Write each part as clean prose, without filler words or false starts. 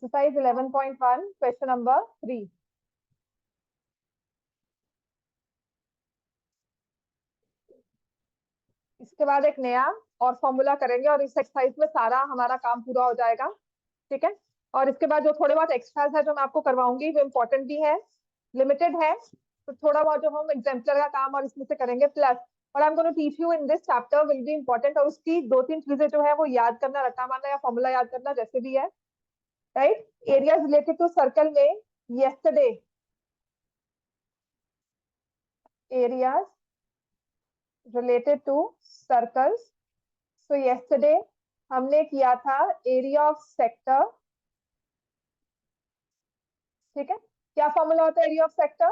Exercise 11.1 question number 3। इसके बाद एक नया और फॉर्मूला करेंगे और इस एक्सरसाइज में सारा हमारा काम पूरा हो जाएगा। ठीक है, और इसके बाद जो थोड़े बहुत एक्स्ट्राज है जो मैं आपको करवाऊंगी, जो इम्पोर्टेंट भी है, लिमिटेड है, तो थोड़ा बहुत जो हम एग्जाम्पलर का काम और इसमें से करेंगे प्लस और I am going to teach you in this chapter will be important. और उसकी 2-3 चीजें जो है वो याद करना, रट्टा मारना या फॉर्मूला याद करना जैसे भी है, right. Areas related to circle में yesterday, areas related to circles, so yesterday हमने किया था एरिया ऑफ सेक्टर। ठीक है, क्या फॉर्मूला होता है area of sector?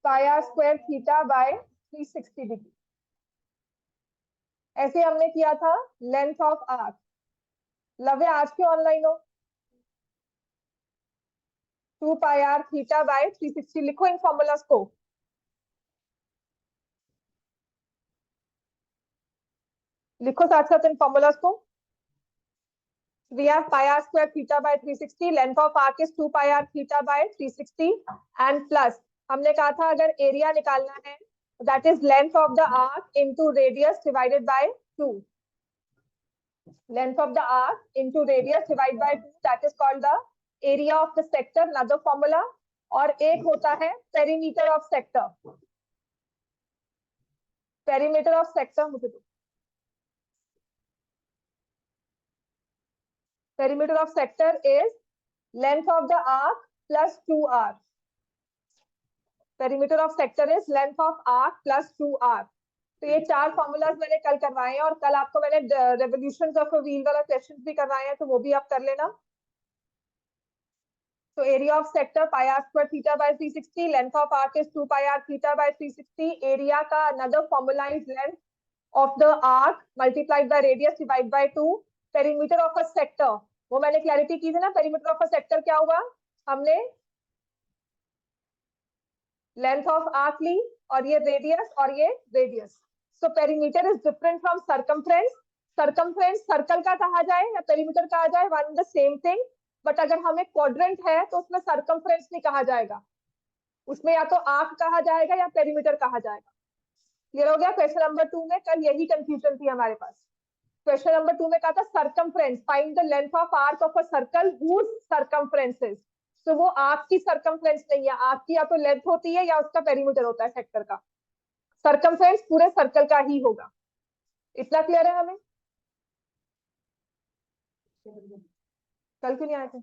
Pi are square theta by 360 degree. ऐसे हमने किया था लेंथ ऑफ आर्क। लव है आज के ऑनलाइन हो? 2 पाई आर थीटा बाय 360 लिखो इन फॉर्मूलाज को। लिखो साथ साथ इन फॉर्मूलाज को। We have pi r square theta by 360. Length of arc is 2 pi r theta by 360 and plus हमने कहा था अगर एरिया निकालना है that is length of the arc into radius divided by 2. Length of the arc into radius divided by 2, that is called the area of the sector, another formula. और एक होता है perimeter of sector. Perimeter of sector मुझे दो। Perimeter of sector is length of the arc plus 2r. Perimeter of sector is length of arc plus 2r. तो ये 4 formulas मैंने कल करवाए हैं और कल आपको मैंने रेवोल्यूशंस ऑफ अ व्हील वाला क्वेश्चन भी करवाए हैं, तो वो भी आप कर लेना। तो area of sector pi are square theta by 360, length of arc is 2 pi R theta by 360। Area का another formula is length of the arc multiplied by radius divide by 2। Perimeter of a sector, वो मैंने clarity की थी ना, perimeter of a sector क्या हुआ, हमने length of arc ली और ये रेडियस और ये radius. So perimeter is different from circumference. Circumference circle का कहा जाए या पेरीमीटर कहा जाए, one the same thing, but अगर हमें क्वाड्रेंट है तो उसमें सरकमफ्रेंस नहीं कहा जाएगा, उसमें या तो आर्क कहा जाएगा या पेरीमीटर कहा जाएगा। क्लियर हो गया? क्वेश्चन नंबर 2 में कल यही कंफ्यूजन थी हमारे पास। क्वेश्चन नंबर 2 में कहा था circumference, find the length of arc of a circle whose circumference is. तो वो आर्क की सरकमफ्रेंस नहीं है, आर्क की या तो लेंथ होती है या उसका पेरीमीटर होता है सेक्टर का। सरकमफ्रेंस पूरे सर्कल का ही होगा। इतना क्लियर है हमें? कल क्यों नहीं आए थे?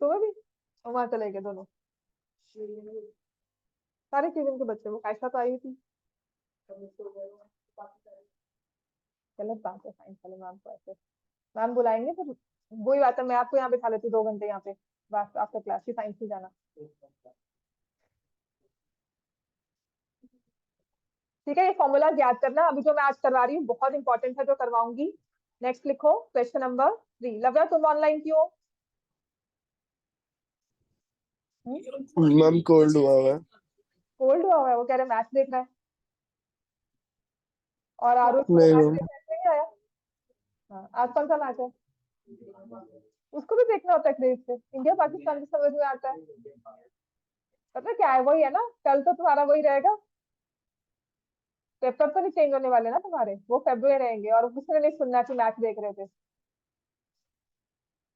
तो भी वहां चले गए दोनों सारे चीजों के बच्चे। वो कैसा तो आई थी, गलत बात है साइंस वाले मैम को ऐसे मैम बुलाएंगे तो वही बात है, मैं आपको यहाँ बिठा लेती हूँ 2 घंटे यहाँ पे, बस आपका क्लास ही साइंस ही जाना। ठीक है, ये फॉर्मूला याद करना। अभी जो मैं आज करवा रही हूँ बहुत इंपॉर्टेंट है, जो करवाऊंगी। नेक्स्ट लिखो क्वेश्चन नंबर 3। लव्या तुम ऑनलाइन क्यों? मैम कोल्ड हुआ है। कोल्ड हुआ है? वो कह रहे मैच देख रहा है। और आरुष को नहीं मैच मैम, नहीं आया। हाँ, आज कौन सा मैच है? उसको भी देखना होता है क्रेज से। इंडिया पाकिस्तान की समझ में आता है। पता क्या है, वही है ना, कल तो तुम्हारा वही रहेगा। पेपर तो नहीं चेंज होने वाले ना तुम्हारे, वो फेब्रुअरी रहेंगे और किसी ने नहीं सुनना कि मैच देख रहे थे।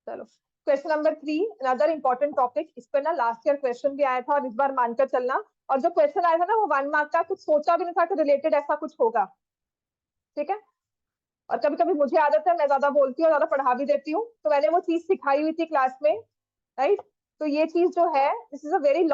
चलो question number 3, another important topic. इस पर ना लास्ट ईयर क्वेश्चन भी आया था और इस बार मानकर चलना। और जो क्वेश्चन आया था ना वो 1 मार्क का, कुछ सोचा भी नहीं था कि रिलेटेड ऐसा कुछ होगा। ठीक है, और कभी कभी मुझे आदत है, मैं ज्यादा बोलती हूँ, ज्यादा पढ़ा भी देती हूँ, तो मैंने वो चीज सिखाई हुई थी क्लास में, राइट। तो ये चीज जो है, this is a very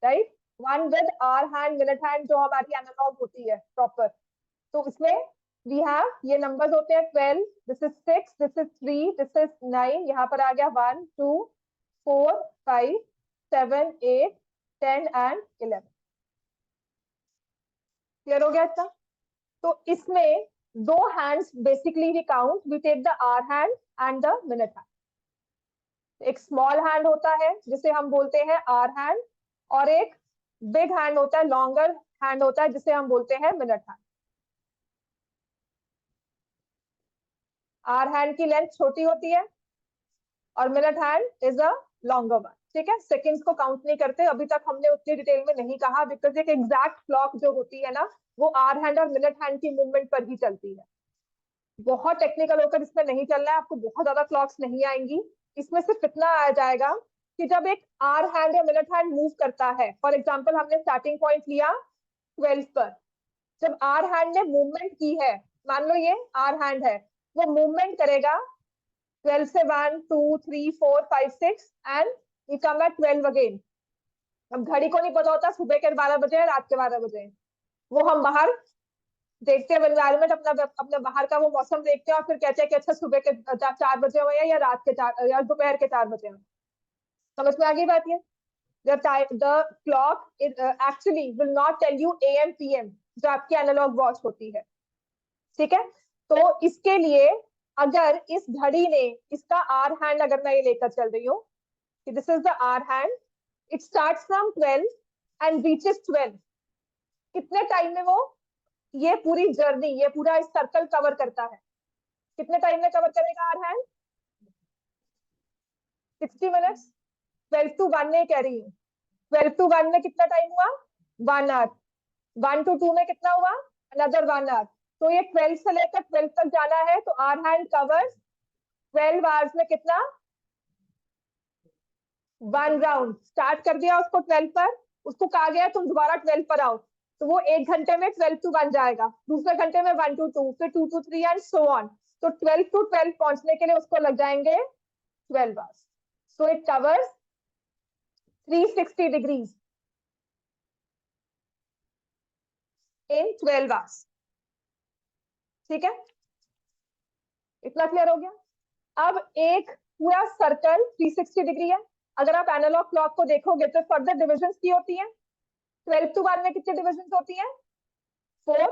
right. 1 with hour hand, minute hand, जो हमारी एनालॉग होती है प्रॉपर। तो इसमें वी हैव ये नंबर्स होते हैं 12, this is 6, this is 3, this is 9, यहाँ पर आ गया 1 2 4 5 7 8 10 एंड 11। क्लियर हो गया इतना? तो इसमें 2 hands basically we count, we take the hour hand and the minute hand. एक स्मॉल हैंड होता है जिसे हम बोलते हैं आवर हैंड, और एक बिग हैंड होता है, लॉन्गर हैंड होता है, जिसे हम बोलते हैं मिनट हैंड। आर हैंड की लेंथ छोटी होती है और minute hand is a longer one. ठीक है, सेकंड्स को काउंट नहीं करते, अभी तक हमने उतनी डिटेल में नहीं कहा, बिकॉज एक एग्जैक्ट क्लॉक जो होती है ना, वो आर हैंड और मिनट हैंड की मूवमेंट पर ही चलती है। बहुत टेक्निकल होकर इसमें नहीं चलना है, आपको बहुत ज्यादा क्लॉक्स नहीं आएंगी। इसमें सिर्फ इतना आ जाएगा कि जब एक आर हैंड या मिनट हैंड मूव करता है, फॉर एग्जाम्पल हमने स्टार्टिंग पॉइंट लिया 12 पर, जब आर हैंड ने मूवमेंट की है, मान लो ये आर हैंड है, वो मूवमेंट करेगा 12 से 1 2 3 4 5 6 and you come at 12 again. अब घड़ी को नहीं पता होता सुबह के 12 बजे रात के 12 बजे, वो हम बाहर देखते हैं एनवायरमेंट, अपना अपना बाहर का वो मौसम देखते हैं और फिर कहते हैं कि अच्छा सुबह के 4 बजे हुए हैं या रात के 4 या दोपहर के 4 बजे हुए। समझ में आ गई बात? ये the clock is actually will not tell you AM PM जो आपकी एनालॉग वॉच होती है। ठीक है, तो इसके लिए अगर इस घड़ी ने इसका आर हैंड अगर मैं ये लेकर चल रही हूँ कि this is the hour hand, it starts from 12 and reaches 12, कितने टाइम में वो ये पूरी जर्नी, ये पूरा सर्कल कवर करता है? कितने टाइम में कवर करेगा आर हैंड? 60 मिनट्स। 12 टू 1 में कह रही हूँ, 12 टू 1 में कितना टाइम हुआ? 1 आवर। 1 टू 2 में कितना हुआ? Another 1 hour. तो ये 12 से लेकर 12 तक जाना है, तो आर हैंड कवर्स 12 आवर्स में कितना? 1 राउंड। स्टार्ट कर दिया उसको 12 पर, उसको कहा गया तुम दोबारा 12 पर आओ, तो वो 1 घंटे में 12 टू 1 जाएगा, दूसरे घंटे में 1 टू 2, फिर 2 टू 3 एंड सो ऑन। तो 12 टू 12 पहुंचने के लिए उसको लग जाएंगे 12 hours. So it covers 360 degrees in 12 hours. ठीक है, इतना क्लियर हो गया? अब एक पूरा सर्कल 360 डिग्री है। अगर आप एनालॉग क्लॉक को देखोगे तो फर्दर डिविजन की होती है। 12 टू 1 में कितनी डिविजन होती है? 4।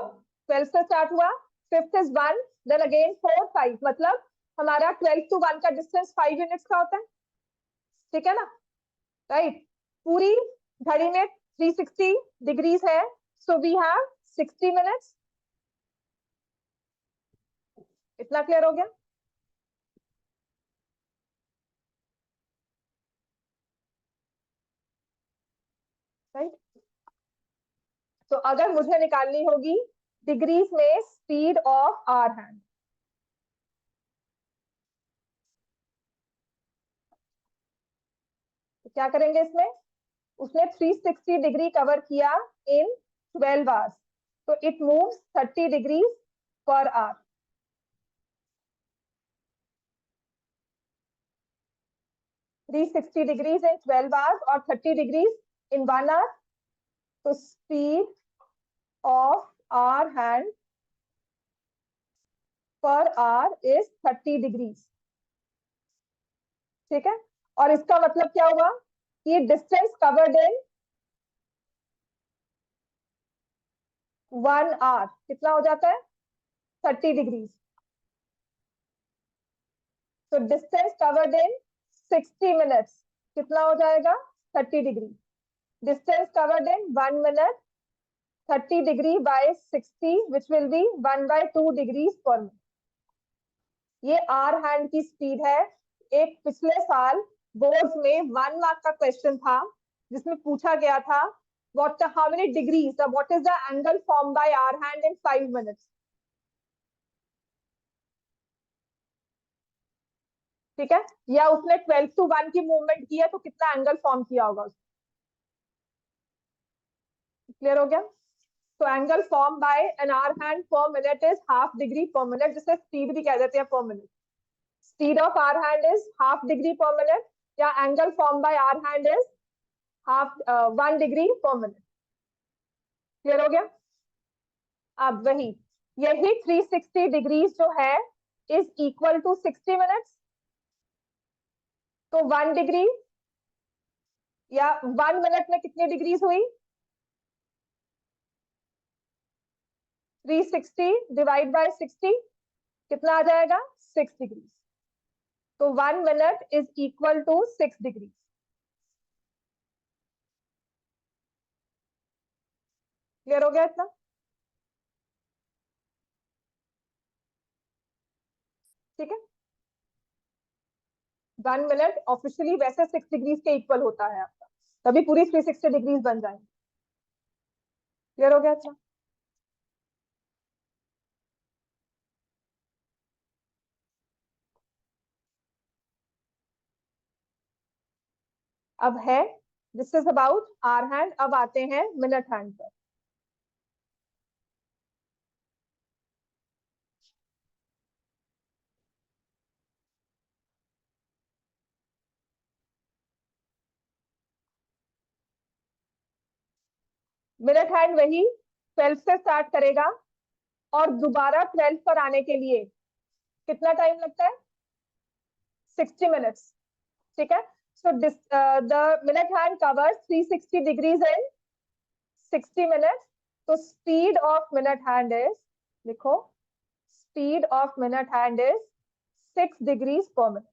12 से स्टार्ट हुआ, 5th इज 1, देन अगेन 4 5, मतलब हमारा 12 टू 1 का डिस्टेंस 5 यूनिट्स का होता है। ठीक है ना? राइट। पूरी घड़ी में 360 डिग्रीज है, सो वी हैव 60 मिनट्स। इतना क्लियर हो गया? राइट। तो अगर मुझे निकालनी होगी डिग्रीज में स्पीड ऑफ आर हैंड, तो क्या करेंगे इसमें? उसने 360 डिग्री कवर किया इन 12 आवर्स, तो it moves 30 degrees per hour. Three 60 degrees in 12 hours और 30 डिग्रीज इन 1 आवर, तो speed of hour hand per hour is 30 degrees. ठीक है, और इसका मतलब क्या हुआ कि डिस्टेंस कवर्ड इन 1 आवर कितना हो जाता है? 30 डिग्रीज। तो डिस्टेंस कवर्ड इन 60 मिनट्स कितना हो जाएगा? 30 degree. Distance covered in 1 minute 30 degree by 60 which will be 1/2 degrees per minute. ये आर हैंड की स्पीड है। एक पिछले साल बोर्ड्स में 1 मार्क का क्वेश्चन था जिसमें पूछा गया था what how many degrees what is the angle formed by our hand in 5 minutes। ठीक है, या उसने 12 टू 1 की मूवमेंट की है तो कितना एंगल फॉर्म किया होगा? क्लियर हो गया? तो angle form by an hour hand पर minute is half degree per minute, जिसे स्पीड भी कह देते हैं per minute. Speed of hour hand is half degree per minute, या angle form by hour hand is half 1 degree per minute. Clear हो गया? अब वही यही 360 डिग्रीज जो है इज इक्वल टू 60 मिनट्स। तो 1 डिग्री या 1 मिनट में कितनी डिग्रीज हुई? 360 डिवाइड बाय 60 कितना आ जाएगा? 6 डिग्री। तो 1 minute is equal to 6 degree. Clear हो गया इतना? ठीक है, 1 मिनट ऑफिशियली वैसे 6 डिग्रीज के इक्वल होता है आपका, तभी पूरी 360 डिग्रीज बन जाएंगे। क्लियर हो गया इतना? अब है, this is about hour hand. अब आते हैं मिनट हैंड पर। मिनट हैंड वही 12 से स्टार्ट करेगा और दोबारा 12 पर आने के लिए कितना टाइम लगता है? 60 मिनट्स। ठीक है, so the minute hand covers 360 degrees in 60 minutes. तो speed of minute hand is, लिखो, speed of minute hand is 6 degrees per minute.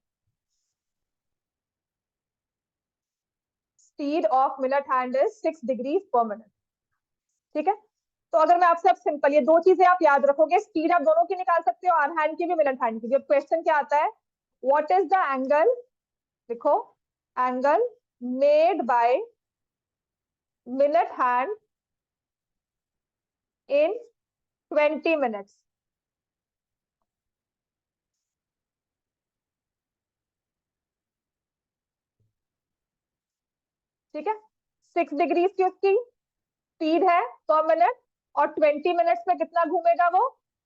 Speed of minute hand is 6 degrees per minute. ठीक है, तो अगर मैं आपसे अब सिंपल ये दो चीजें आप याद रखोगे, स्पीड आप दोनों की निकाल सकते हो, आर हैंड की भी मिनट हैंड की भी। अब क्वेश्चन क्या आता है, व्हाट इज द एंगल, लिखो, angle made by minute hand in 20 minutes. ठीक है, 6 डिग्रीज की उसकी स्पीड है पर मिनट, और 20 मिनट्स में कितना घूमेगा वो?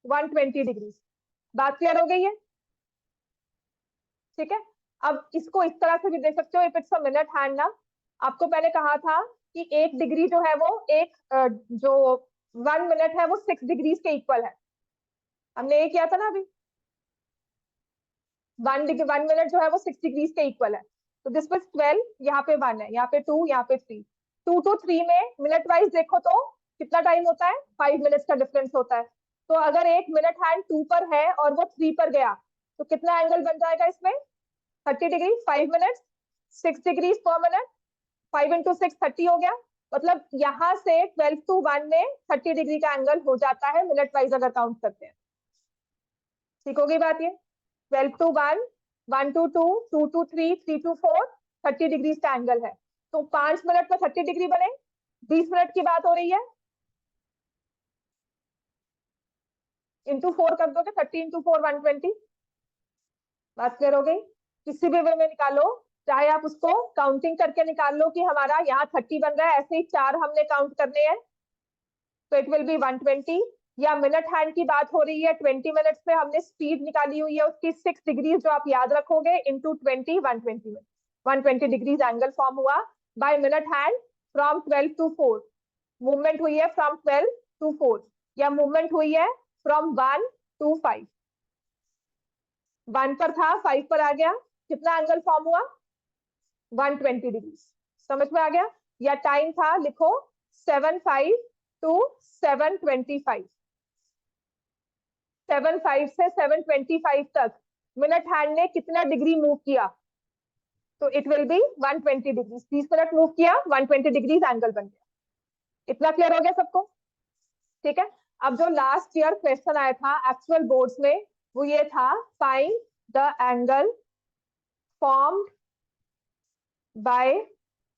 120 डिग्रीज। बात क्लियर हो गई है? ठीक है, अब इसको इस तरह से भी देख सकते हो, if it's a minute hand ना, आपको पहले कहा था कि 1 डिग्री जो है वो एक जो 1 मिनट है वो 6 डिग्रीज के इक्वल है। हमने ये किया था ना अभी, 1 मिनट जो है वो 6 डिग्रीज के इक्वल है। तो दिस वाज 12, यहाँ पे 1 है, यहाँ पे 2, यहाँ पे 3। 2 to 3 में मिनट वाइज देखो तो कितना टाइम होता है? 5 मिनट्स का डिफरेंस होता है। तो अगर एक मिनट हैंड 2 पर है और वो 3 पर गया, तो कितना एंगल बन जाएगा इसमें? 30 degree. 5 minute, 6 degrees per minute, 5 into 6 30 हो गया। मतलब यहाँ से 12 to 1 में 30 डिग्री का एंगल हो जाता है मिनट वाइज अगर काउंट करते हैं। ठीक होगी बात ये? 12 to 1, 1 to 2, 2 to 3, 3 to 4, 30 degrees का एंगल है। तो 5 मिनट में 30 डिग्री बने, 20 मिनट की बात हो रही है, इंटू 4 कर दोगे, 30 into 4 120। बात क्लियर हो गई? किसी भी वे में निकालो, चाहे आप उसको काउंटिंग करके निकाल लो कि हमारा यहाँ 30 बन रहा है, ऐसे ही 4 हमने काउंट करने हैं, तो इट विल बी 120। या मिनट हैंड की बात हो रही है, 20 मिनट्स में हमने स्पीड निकाली हुई है उसकी 6 डिग्रीज, जो आप याद रखोगे, इंटू 20, 120 में 120 डिग्रीज एंगल फॉर्म हुआ by minute hand from 12 to 4। Movement हुई है फ्रॉम 12 to 4, या मूवमेंट हुई है फ्रॉम 1 to 5। 1 पर था, 5 पर आ गया, कितना एंगल फॉर्म हुआ? 120 डिग्रीज। समझ में आ गया? या टाइम था, लिखो, 7:05 to 7:25। 7:05 से 7:25 तक मिनट हैंड ने कितना डिग्री मूव किया? तो it will be 120 degrees. 30 minute move किया, 120 डिग्रीज एंगल बन गया। इतना क्लियर हो गया सबको? ठीक है, अब जो लास्ट ईयर क्वेश्चन आया था एक्चुअल बोर्ड्स में, वो ये था, find the angle formed by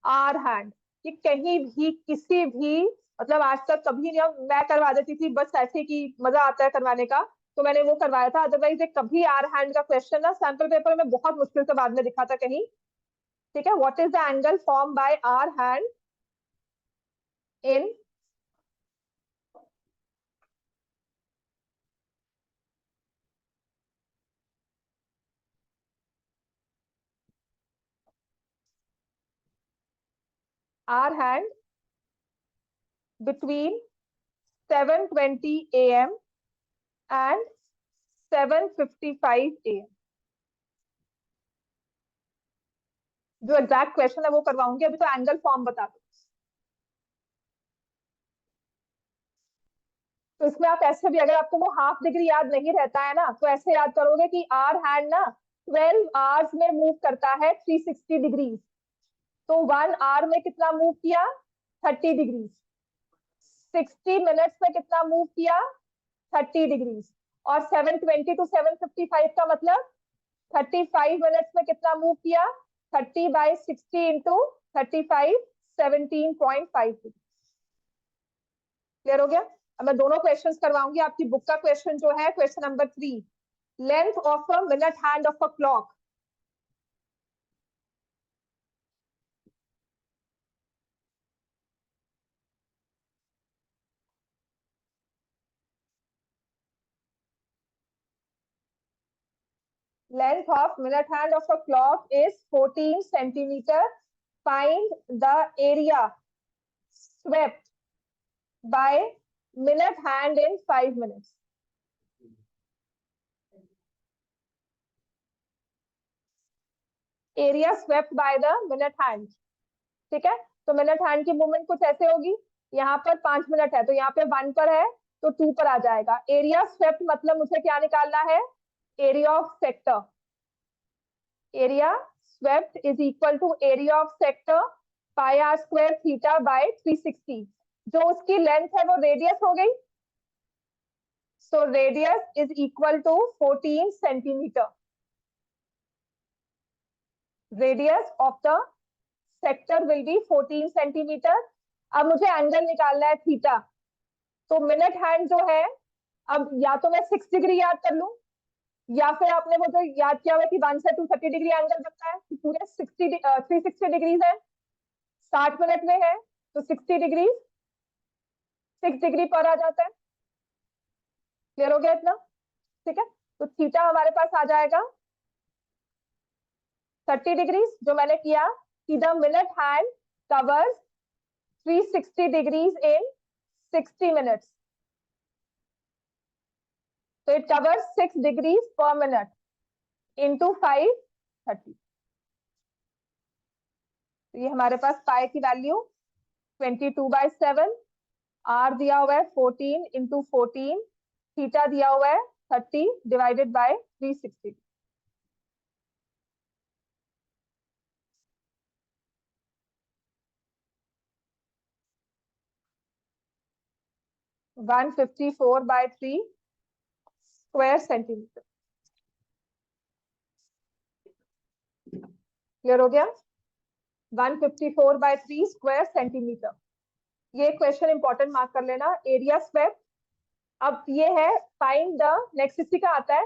hour hand. कि कहीं भी किसी भी, मतलब आज तक कभी नहीं, मैं करवा देती थी बस ऐसे कि मजा आता है करवाने का, तो मैंने वो करवाया था, अदरवाइज ये कभी आर हैंड का क्वेश्चन ना सैंपल पेपर में बहुत मुश्किल से बाद में दिखा था कहीं। ठीक है, what is the angle form by hour hand in hour hand between 7:20 a.m. and 7:55 a.m. जो एग्जैक्ट क्वेश्चन है वो करवाऊंगी, अभी तो एंगल फॉर्म बता दो। तो इसमें आप ऐसे भी, अगर आपको वो हाफ डिग्री याद नहीं रहता है ना, तो ऐसे याद करोगे कि आर हैंड ना 12 आवर्स में मूव करता है 360 डिग्री। तो 1 आवर में कितना मूव किया? 30 डिग्री। 60 मिनट्स में कितना मूव किया, 30 डिग्रीज। और 720 टू 755 का मतलब 35 मिनट्स में कितना मूव किया, 30/60 इंटू 35, 17.5 डिग्री। क्लियर हो गया। अब मैं दोनों क्वेश्चंस करवाऊंगी। आपकी बुक का क्वेश्चन जो है question number 3, length of a minute hand of a clock. Length of minute hand of a clock is 14 centimeter. Find the area swept by minute hand in 5 minutes. Area swept by the minute hand. ठीक है, तो minute hand की movement कुछ ऐसे होगी, यहाँ पर 5 minute है तो यहाँ पे 1 पर है तो 2 पर आ जाएगा। एरिया स्वेप्ट मतलब मुझे क्या निकालना है, area of sector. Area swept is equal to area of sector pi r square theta by 360। जो उसकी लेंथ है वो रेडियस हो गई, so radius is equal to 14 centimeter। radius of the sector will be 14 centimeter। अब मुझे angle निकालना है थीटा, तो मिनट हैंड जो है, अब या तो मैं 6 डिग्री याद कर लूं, या फिर आपने वो जो याद किया हुआ कि 1 से 230 डिग्री एंगल बनता है, कि पूरे 360 डिग्रीज है, 60 मिनट में है तो 60 डिग्री 6 डिग्री पर आ जाता है। क्लियर हो गया इतना, ठीक है। तो थीटा हमारे पास आ जाएगा 30 डिग्रीज, जो मैंने किया कि the minute hand covers 360 degrees in 60 minutes, तो it covers 6 degrees per minute into 530। तो ये हमारे पास पाई की वैल्यू 22/7, आर दिया हुआ है 14 इंटू 14, थीटा दिया हुआ है 30 divided by 360। One 154/3 square centimetre. Clear हो गया, 154/3 स्क्वायर सेंटीमीटर। ये क्वेश्चन इंपॉर्टेंट मार्क कर लेना। एरिया स्वेप्ट, अब ये है फाइंड द, नेक्स्ट इसी का आता है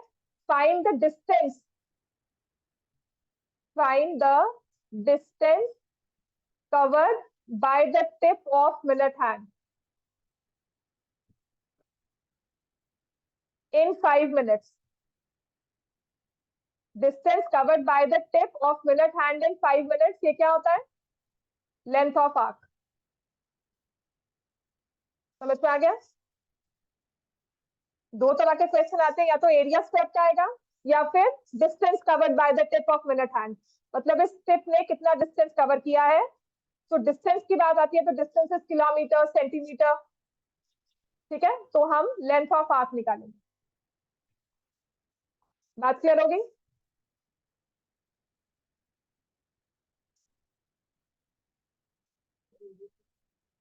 find the distance, find the distance covered by the tip of minute hand in 5 minutes। Distance covered by the tip of minute hand in 5 minutes, ये क्या होता है, लेंथ ऑफ आर्क। समझ में आ गया। दो तरह के क्वेश्चन आते हैं, या तो एरिया स्वेप्ट आएगा या फिर distance covered by the tip of minute hand, मतलब इस टिप ने कितना डिस्टेंस कवर किया है। तो डिस्टेंस की बात आती है तो डिस्टेंस इज किलोमीटर, सेंटीमीटर, ठीक है। तो हम लेंथ ऑफ आर्क निकालेंगे। बात क्लियर हो गई।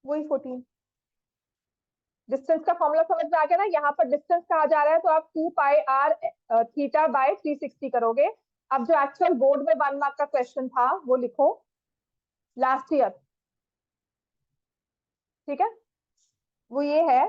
वही 14, डिस्टेंस का फॉर्मूला समझ में आ गया ना। यहाँ पर डिस्टेंस कहा जा रहा है तो आप 2πr थीटा बाय 360 करोगे। अब जो एक्चुअल बोर्ड में 1 मार्क का क्वेश्चन था वो लिखो, लास्ट ईयर, ठीक है। वो ये है,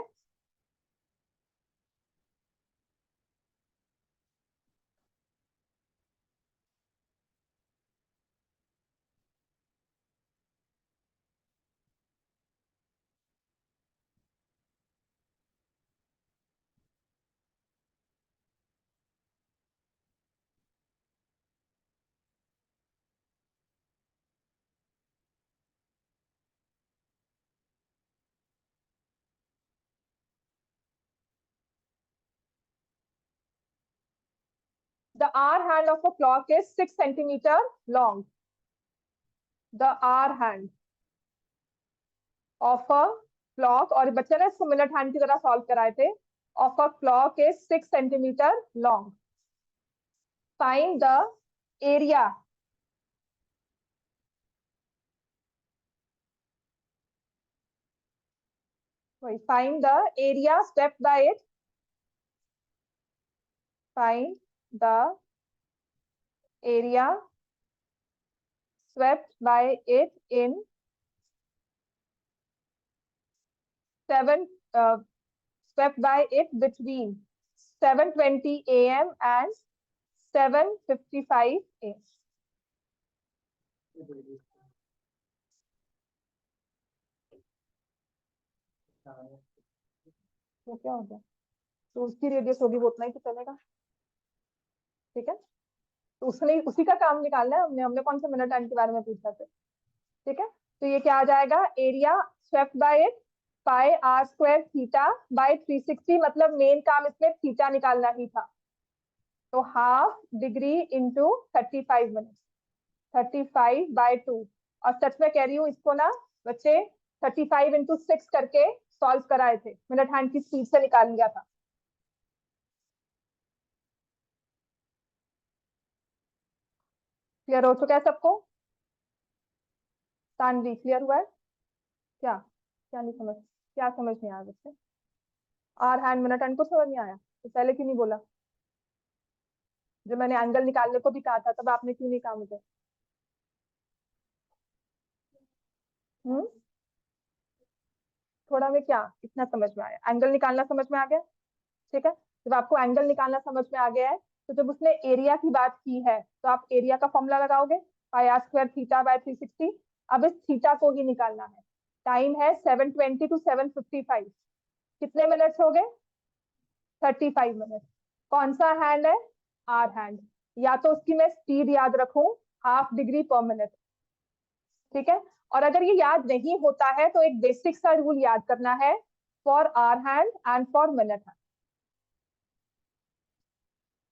the hour hand of a clock is 6 centimeter long। the hour hand of a clock, और बच्चे ने इसको मिनट हैंड की तरह सॉल्व कराए थे, of a clock is 6 centimeter long। find the area वही find the area swept by it, find the area swept by it in 7 swept by it between 7:20 a.m. and 7:55 a.m. तो क्या हो गया, तो उसकी रेडियस होगी वो उतना ही तो चलेगा, ठीक है। तो उसने उसी का काम निकालना है, हमने हमने कौन सा मिनट टाइम के बारे में पूछा था, ठीक है। तो ये क्या आ जाएगा, area swept by it pi are square theta by 360, मतलब मेन काम इसमें थीटा निकालना ही था। तो हाफ डिग्री इंटू 35 मिनट, 35/2। और सच में कह रही हूँ, इसको ना बच्चे 35 × 6 करके सॉल्व कराए थे, मिनट हैंड की स्पीड से निकाल लिया था। क्लियर हो चुका है सबको? तानवी क्लियर हुआ है? क्या क्या नहीं समझ, क्या समझ नहीं आया बच्चे? आर हैंड मिनट हैंड को समझ नहीं आया तो पहले क्यों नहीं बोला? जब मैंने एंगल निकालने को भी कहा था तब आपने क्यों नहीं कहा मुझे? हम्म, थोड़ा में क्या इतना समझ में आया, एंगल निकालना समझ में आ गया, ठीक है। जब आपको एंगल निकालना समझ में आ गया है, तो जब उसने एरिया की बात की है तो आप एरिया का फॉर्मूला लगाओगे, पाई आर स्क्वायर थीटा बाय 360। अब इस थीटा को ही निकालना है। टाइम है 7:20 to 7:55, कितने मिनट्स हो गए? 35 मिनट। कौन सा हैंड है? Hour hand. या तो उसकी मैं स्पीड याद रखूं, हाफ डिग्री पर मिनट, ठीक है। और अगर ये याद नहीं होता है तो एक बेसिक सा रूल याद करना है, for hour hand and for minute hand.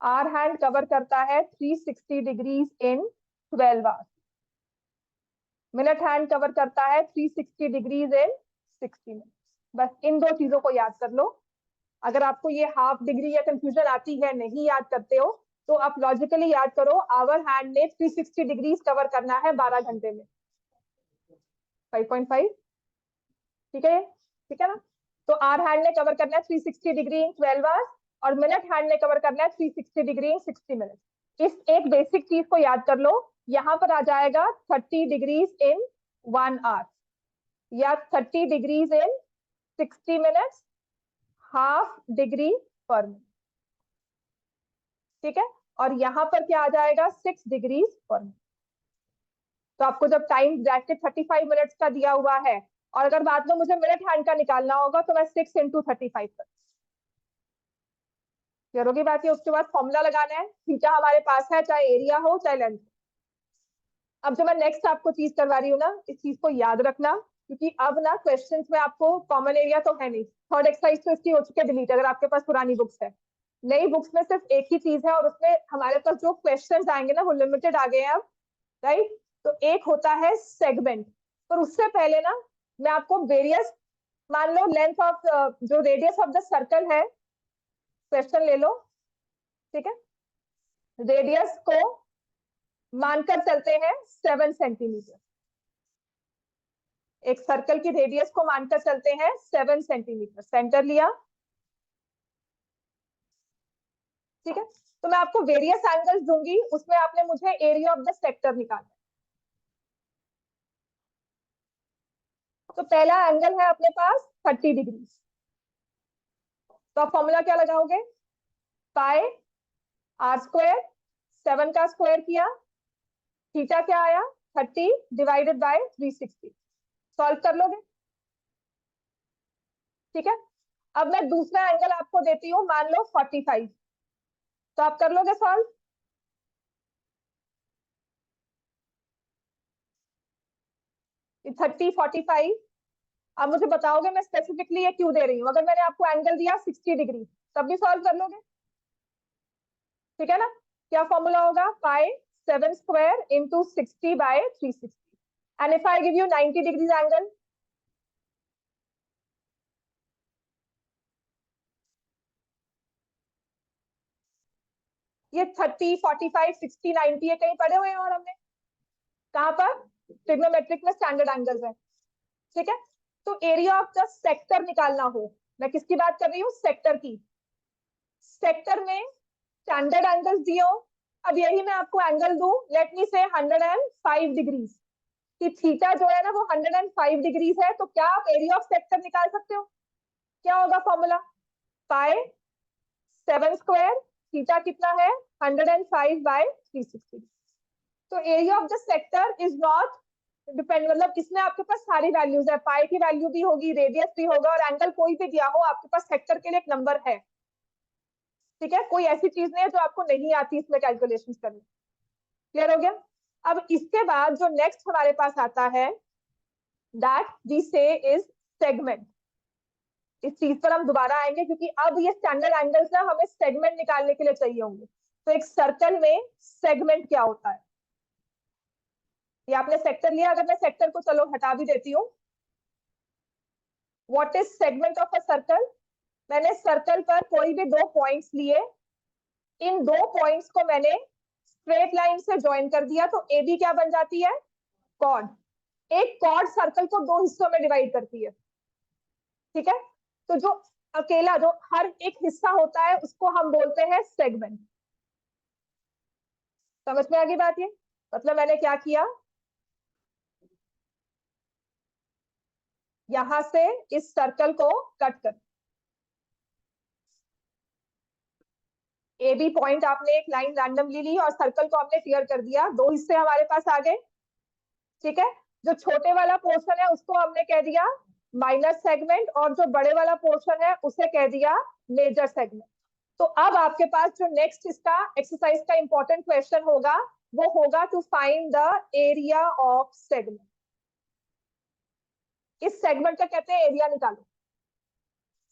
Hour hand cover करता है 360 degrees in 12 hours, minute hand cover करता है 360 डिग्रीज इन 60 मिनट। बस इन दो चीजों को याद कर लो। अगर आपको ये हाफ डिग्री या कंफ्यूजन आती है, नहीं याद करते हो, तो आप लॉजिकली याद करो, आवर हैंड ने 360 डिग्रीज कवर करना है 12 घंटे में, 5.5, ठीक है, ठीक है ना। तो आर हैंड ने कवर करना है 360 डिग्री इन 12 आवर्स, और मिनट हैंड ने कवर करना है 360 डिग्री इन 60 मिनट। इस एक बेसिक चीज को याद कर लो, यहाँ पर आ जाएगा 30 डिग्रीज इन 1 आवर, या 30 degrees in 60 minutes, half degree per minute, ठीक है। और यहाँ पर क्या आ जाएगा, 6 डिग्रीज पर मिनट। तो आपको जब टाइम ब्रैकेट 35 मिनट्स का दिया हुआ है, और अगर बाद में मुझे मिनट हैंड का निकालना होगा, तो मैं 6 × 35 कर, क्लियर होगी बात? उसके बाद फॉर्मूला लगाना है, थीटा हमारे पास है, चाहे एरिया हो चाहे लेंथ। अब जो मैं नेक्स्ट आपको चीज करवा रही हूँ ना, इस चीज को याद रखना, क्योंकि अब ना क्वेश्चंस में आपको कॉमन एरिया तो है नहीं, थर्ड एक्सरसाइज तो इसकी हो चुकी है डिलीट, अगर आपके पास पुरानी बुक्स है। नई बुक्स में सिर्फ एक ही चीज है, और उसमें हमारे पास जो क्वेश्चंस आएंगे ना वो लिमिटेड आ गए हैं अब, राइट। तो एक होता है सेगमेंट, पर उससे पहले ना मैं आपको वेरियस, मान लो लेंथ ऑफ जो रेडियस ऑफ द सर्कल है, क्वेश्चन ले लो, ठीक है। रेडियस को मानकर चलते हैं 7 सेंटीमीटर, एक सर्कल की रेडियस को मानकर चलते हैं 7 सेंटीमीटर, सेंटर लिया, ठीक है। तो मैं आपको वेरियस एंगल्स दूंगी, उसमें आपने मुझे एरिया ऑफ द सेक्टर निकालना है। तो पहला एंगल है अपने पास 30 डिग्री, तो आप फॉर्मूला क्या लगाओगे, पाई आर स्क्वायर, 7 का स्क्वायर किया, थीटा क्या आया 30 डिवाइडेड बाय 360, सॉल्व कर लोगे, ठीक है। अब मैं दूसरा एंगल आपको देती हूँ, मान लो 45, तो आप कर लोगे सॉल्व, 30 45। अब मुझे बताओगे मैं स्पेसिफिकली ये क्यों दे रही हूँ, अगर मैंने आपको एंगल दिया 60 डिग्री तब भी सॉल्व कर लोगे, ठीक है ना। क्या फॉर्मूला होगा, पाई 7 square into 60/360, and if I give you 90 degrees angle, ये 30 45 60 90 है, कहीं पढ़े हुए हैं और हमने कहाँ पर, ट्रिग्नोमेट्रिक में स्टैंडर्ड एंगल्स है, ठीक है। तो एरिया ऑफ द सेक्टर निकालना हो, मैं किसकी बात कर रही हूँ, सेक्टर की। सेक्टर में स्टैंडर्ड एंगल्स दिए हो, अब यही मैं आपको एंगल दूं, लेट मी से 105 डिग्रीज, कि थीटा जो है ना वो 105 डिग्रीज है, तो क्या आप एरिया ऑफ सेक्टर निकाल सकते हो? क्या होगा फॉर्मूला, पाई 7 स्क्वायर, थीटा कितना है 105 बाय 360। तो area of the sector is not depend, मतलब इसमें आपके पास सारी वैल्यूज है, पाई की वैल्यू भी होगी, रेडियस भी होगा, और एंगल कोई भी दिया हो, आपके पास सेक्टर के लिए एक नंबर है। ठीक है, कोई ऐसी चीज नहीं है जो आपको नहीं आती इसमें कैलकुलेशन करनी। क्लियर हो गया? अब इसके बाद जो नेक्स्ट हमारे पास आता है, दैट वी से इज सेगमेंट। इस चीज पर हम दोबारा आएंगे, क्योंकि अब ये स्टैंडर्ड एंगल्स ना हमें सेगमेंट निकालने के लिए चाहिए होंगे। तो एक सर्कल में सेगमेंट क्या होता है, ये आपने सेक्टर लिया, अगर मैं सेक्टर को चलो हटा भी देती हूँ, what is segment of a circle? मैंने सर्कल पर कोई भी 2 पॉइंट्स लिए, इन 2 पॉइंट्स को मैंने स्ट्रेट लाइन से ज्वाइन कर दिया, तो ए बी क्या बन जाती है, कॉर्ड। एक कॉर्ड सर्कल को 2 हिस्सों में डिवाइड करती है। ठीक है, तो जो अकेला जो हर एक हिस्सा होता है उसको हम बोलते हैं सेगमेंट। समझ में आ गई बात? ये मतलब मैंने क्या किया, यहां से इस सर्कल को कट कर, ए बी पॉइंट आपने एक लाइन रैंडमली ली और सर्कल को हमने क्लियर कर दिया, 2 हिस्से हमारे पास आ गए। ठीक है, जो छोटे वाला पोर्शन है उसको हमने कह दिया माइनर सेगमेंट, और जो बड़े वाला पोर्शन है उसे कह दिया मेजर सेगमेंट। तो अब आपके पास जो नेक्स्ट इसका एक्सरसाइज का इंपॉर्टेंट क्वेश्चन होगा, वो होगा to find the area of segment. इस सेगमेंट का कहते हैं एरिया निकालो।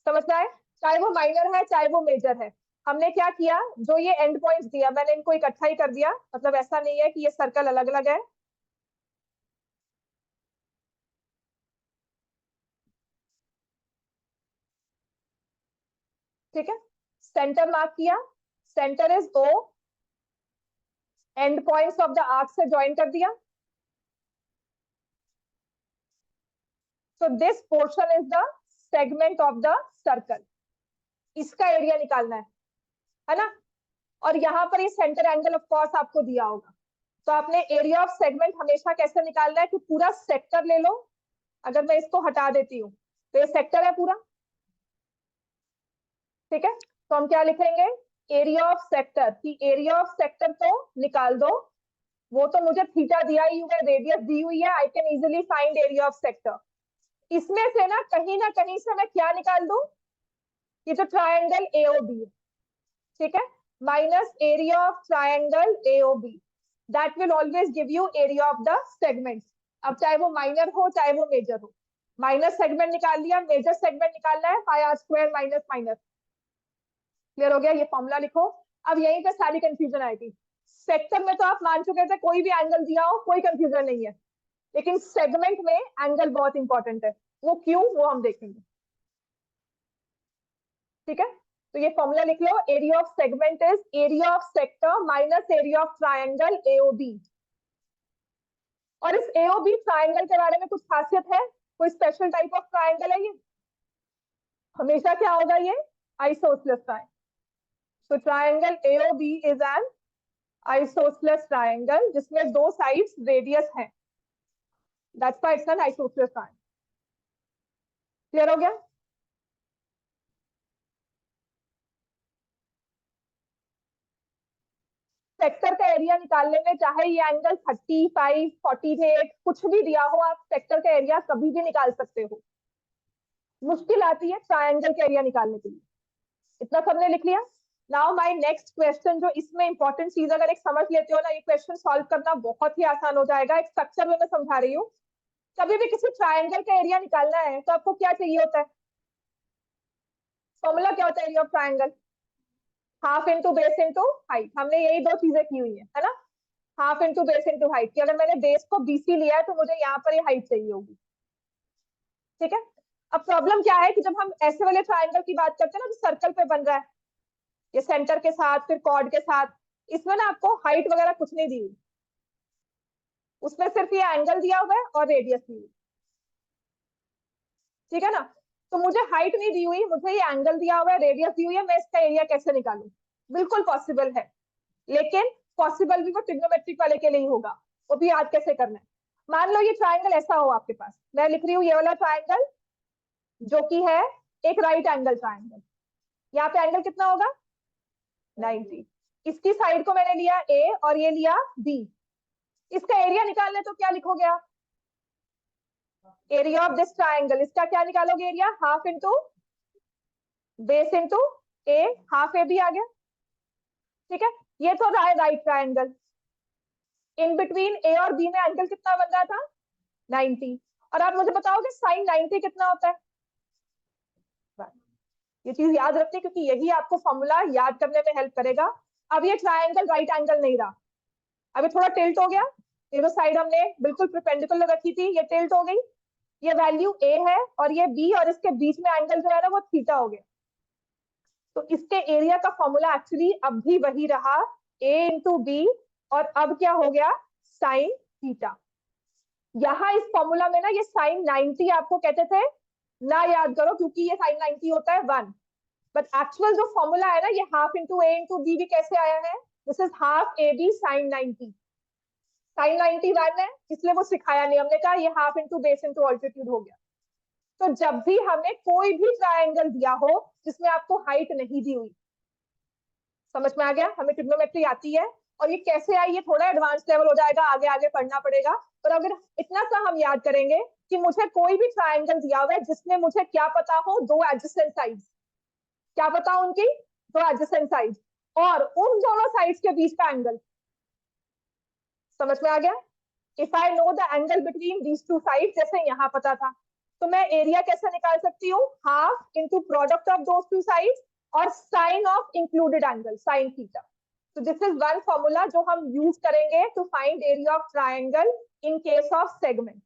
समझ में आए? चाहे वो माइनर है चाहे वो मेजर है। हमने क्या किया, जो ये एंड पॉइंट्स दिया मैंने इनको इकट्ठा ही कर दिया, मतलब ऐसा नहीं है कि ये सर्कल अलग अलग है। ठीक है, सेंटर मार्क किया, centre is O, and points of the arc से ज्वाइन कर दिया। So this portion is the segment of the circle, इसका एरिया निकालना है ना? और यहाँ पर ये सेंटर एंगल ऑफ कोर्स आपको दिया होगा। तो आपने एरिया ऑफ सेगमेंट हमेशा कैसे निकालना है, कि पूरा सेक्टर ले लो, अगर मैं इसको हटा देती हूँ तो ये सेक्टर है पूरा। ठीक है, तो हम क्या लिखेंगे, एरिया ऑफ सेक्टर, की एरिया ऑफ सेक्टर को निकाल दो। वो तो मुझे थीटा दिया ही हुआ है, रेडियस दी हुई है, I can easily find area of sector. इसमें से ना कहीं से मैं क्या निकाल दूं, ये जो ट्राइंगल एओबी है, ठीक है, minus area of triangle AOB, that will always give you area of the segment. अब चाहे वो माइनर हो चाहे वो मेजर हो, माइनर सेगमेंट निकाल लिया, मेजर सेगमेंट निकालना है, pi are square minus minus. Clear हो गया? ये फॉर्मूला लिखो। अब यहीं पे सारी कंफ्यूजन आएगी। सेक्टर में तो आप मान चुके थे कोई भी एंगल दिया हो कोई कंफ्यूजन नहीं है, लेकिन सेगमेंट में एंगल बहुत इंपॉर्टेंट है। वो क्यों, वो हम देखेंगे। ठीक है, तो ये फॉर्मूला लिख लो, area of segment is area of sector minus area of triangle AOB. और इस एओबी ट्राइंगल के बारे में कुछ खासियत है, कोई स्पेशल टाइप ऑफ ट्राइंगल है ये? हमेशा क्या होगा, ये आइसोसेलेस ट्राइंगल। तो triangle AOB is an isosceles triangle जिसमें 2 साइड्स रेडियस हैं, that's why it's an isosceles triangle. Clear हो गया? सेक्टर का एरिया निकालने में चाहे ये एंगल 35, 48 कुछ भी दिया हो, आप सेक्टर का एरिया कभी भी निकाल सकते हो। मुश्किल आती है ट्राइंगल का एरिया निकालने के लिए। इतना सबने लिख लिया? नाउ माय नेक्स्ट क्वेश्चन, जो इसमें इंपॉर्टेंट चीज अगर एक समझ लेते हो ना, ये क्वेश्चन सॉल्व करना बहुत ही आसान हो जाएगा। एक स्ट्रक्चर में मैं समझा रही हूँ। कभी भी किसी ट्राइंगल का एरिया निकालना है तो आपको क्या चाहिए होता है, फॉर्मूला क्या होता है area of triangle? Half into base into height. हमने यही 2 चीजें की हुई है ना, half into base into height, की अगर मैंने बेस को बीसी लिया है तो मुझे यहाँ पर ये हाइट चाहिए होगी। ठीक है, अब प्रॉब्लम क्या है कि जब हम ऐसे वाले ट्राइंगल की बात करते हैं ना, जो सर्कल पे बन रहा है, ये सेंटर के साथ फिर कॉर्ड के साथ, इसमें ना आपको हाइट वगैरह कुछ नहीं दी हुई, उसमें सिर्फ ये एंगल दिया हुआ है और रेडियस दी हुई। ठीक है ना। तो मुझे हाइट नहीं दी हुई, मुझे ये एंगल दिया हुआ है, रेडियस दी हुई है, मैं इसका एरिया कैसे निकालूं? बिल्कुल पॉसिबल है, लेकिन पॉसिबल भी वो ट्रिग्नोमेट्रिक वाले के लिए ही होगा। वो भी याद कैसे करना है। मान लो ये ट्राइंगल ऐसा हो आपके पास, मैं लिख रही हूँ ये वाला ट्राइंगल जो कि है एक राइट एंगल ट्राइंगल। यहाँ पे एंगल कितना होगा? 90। इसकी साइड को मैंने लिया ए और ये लिया बी। इसका एरिया निकालना है तो क्या लिखोगे आप? एरिया ऑफ दिस ट्राइंगल, इसका क्या निकालोगे area? Half into base into A, half A B आ गया। ठीक है, ये तो रहा है right triangle. In between A और बी में एंगल कितना बन रहा था? 90। और आप मुझे बताओगे साइन 90 कितना होता है? ये चीज याद रखनी, क्योंकि यही आपको फॉर्मूला याद करने में हेल्प करेगा। अब ये ट्राइंगल राइट एंगल नहीं रहा, अभी थोड़ा टिल्ट हो गया। ये जो साइड हमने बिल्कुल परपेंडिकुलर रखी थी ये टिल्ट हो गई। ये वैल्यू ए है और ये बी, और इसके बीच में एंगल जो है ना वो थीटा हो गया। तो इसके एरिया का फॉर्मूला एक्चुअली अब भी वही रहा, ए इंटू बी, और अब क्या हो गया? Sine theta. यहाँ इस फॉर्मूला में ना ये साइन 90 आपको कहते थे ना याद करो, क्योंकि ये साइन 90 होता है 1। बट एक्चुअल जो फॉर्मूला है ना ये half into A into B भी कैसे आया है? This is half A B sine 90। Sine 90 1 है, इसलिए वो सिखाया नहीं, हमने कहा ये half into base into altitude हो गया। तो जब भी हमें कोई भी ट्रायंगल दिया हो जिसमें आपको हाइट नहीं दी हुई, समझ में आ गया? हमें ट्रिग्नोमेट्री आती है, और ये कैसे आई ये थोड़ा एडवांस लेवल हो जाएगा, आगे आगे पढ़ना पड़ेगा। पर अगर इतना सा हम याद करेंगे कि मुझे कोई भी ट्रायंगल दिया हुआ है जिसमें मुझे क्या पता हो, दो एडजेसेंट साइड्स, क्या पता हो उनकी? दो एडजेसेंट साइड्स, और उन दोनों साइड्स के बीच का एंगल। समझ में आ गया? If I know the angle between these two sides, जैसे यहाँ पता था, तो मैं एरिया कैसे निकाल सकती हूँ? Half into product of those two sides और sine of included angle, sine theta. So this is one formula जो हम यूज करेंगे to find area of triangle in case of segment.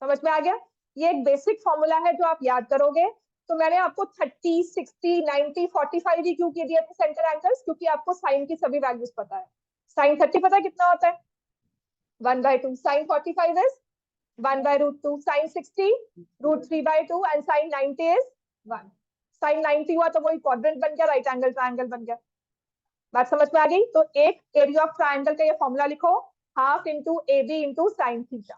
समझ में आ गया? ये एक बेसिक फॉर्मूला है जो आप याद करोगे। तो मैंने आपको 30, 60, 90, 45 ही क्यों दिए थे सेंटर एंगल्स? क्योंकि आपको साइन की सभी वैल्यूज पता है। साइन 30 पता है कितना होता है? 1/2। Sine 45 is 1/√2। Sine 60 √3/2 and sine 90 is 1। Sine 90 हुआ तो वही क्वाड्रेंट बन गया, राइट एंगल ट्रायंगल बन गया। बात समझ में आ गई? तो एक एरिया ऑफ ट्रायंगल का ये फॉर्मूला लिखो, half into A B into sine theta.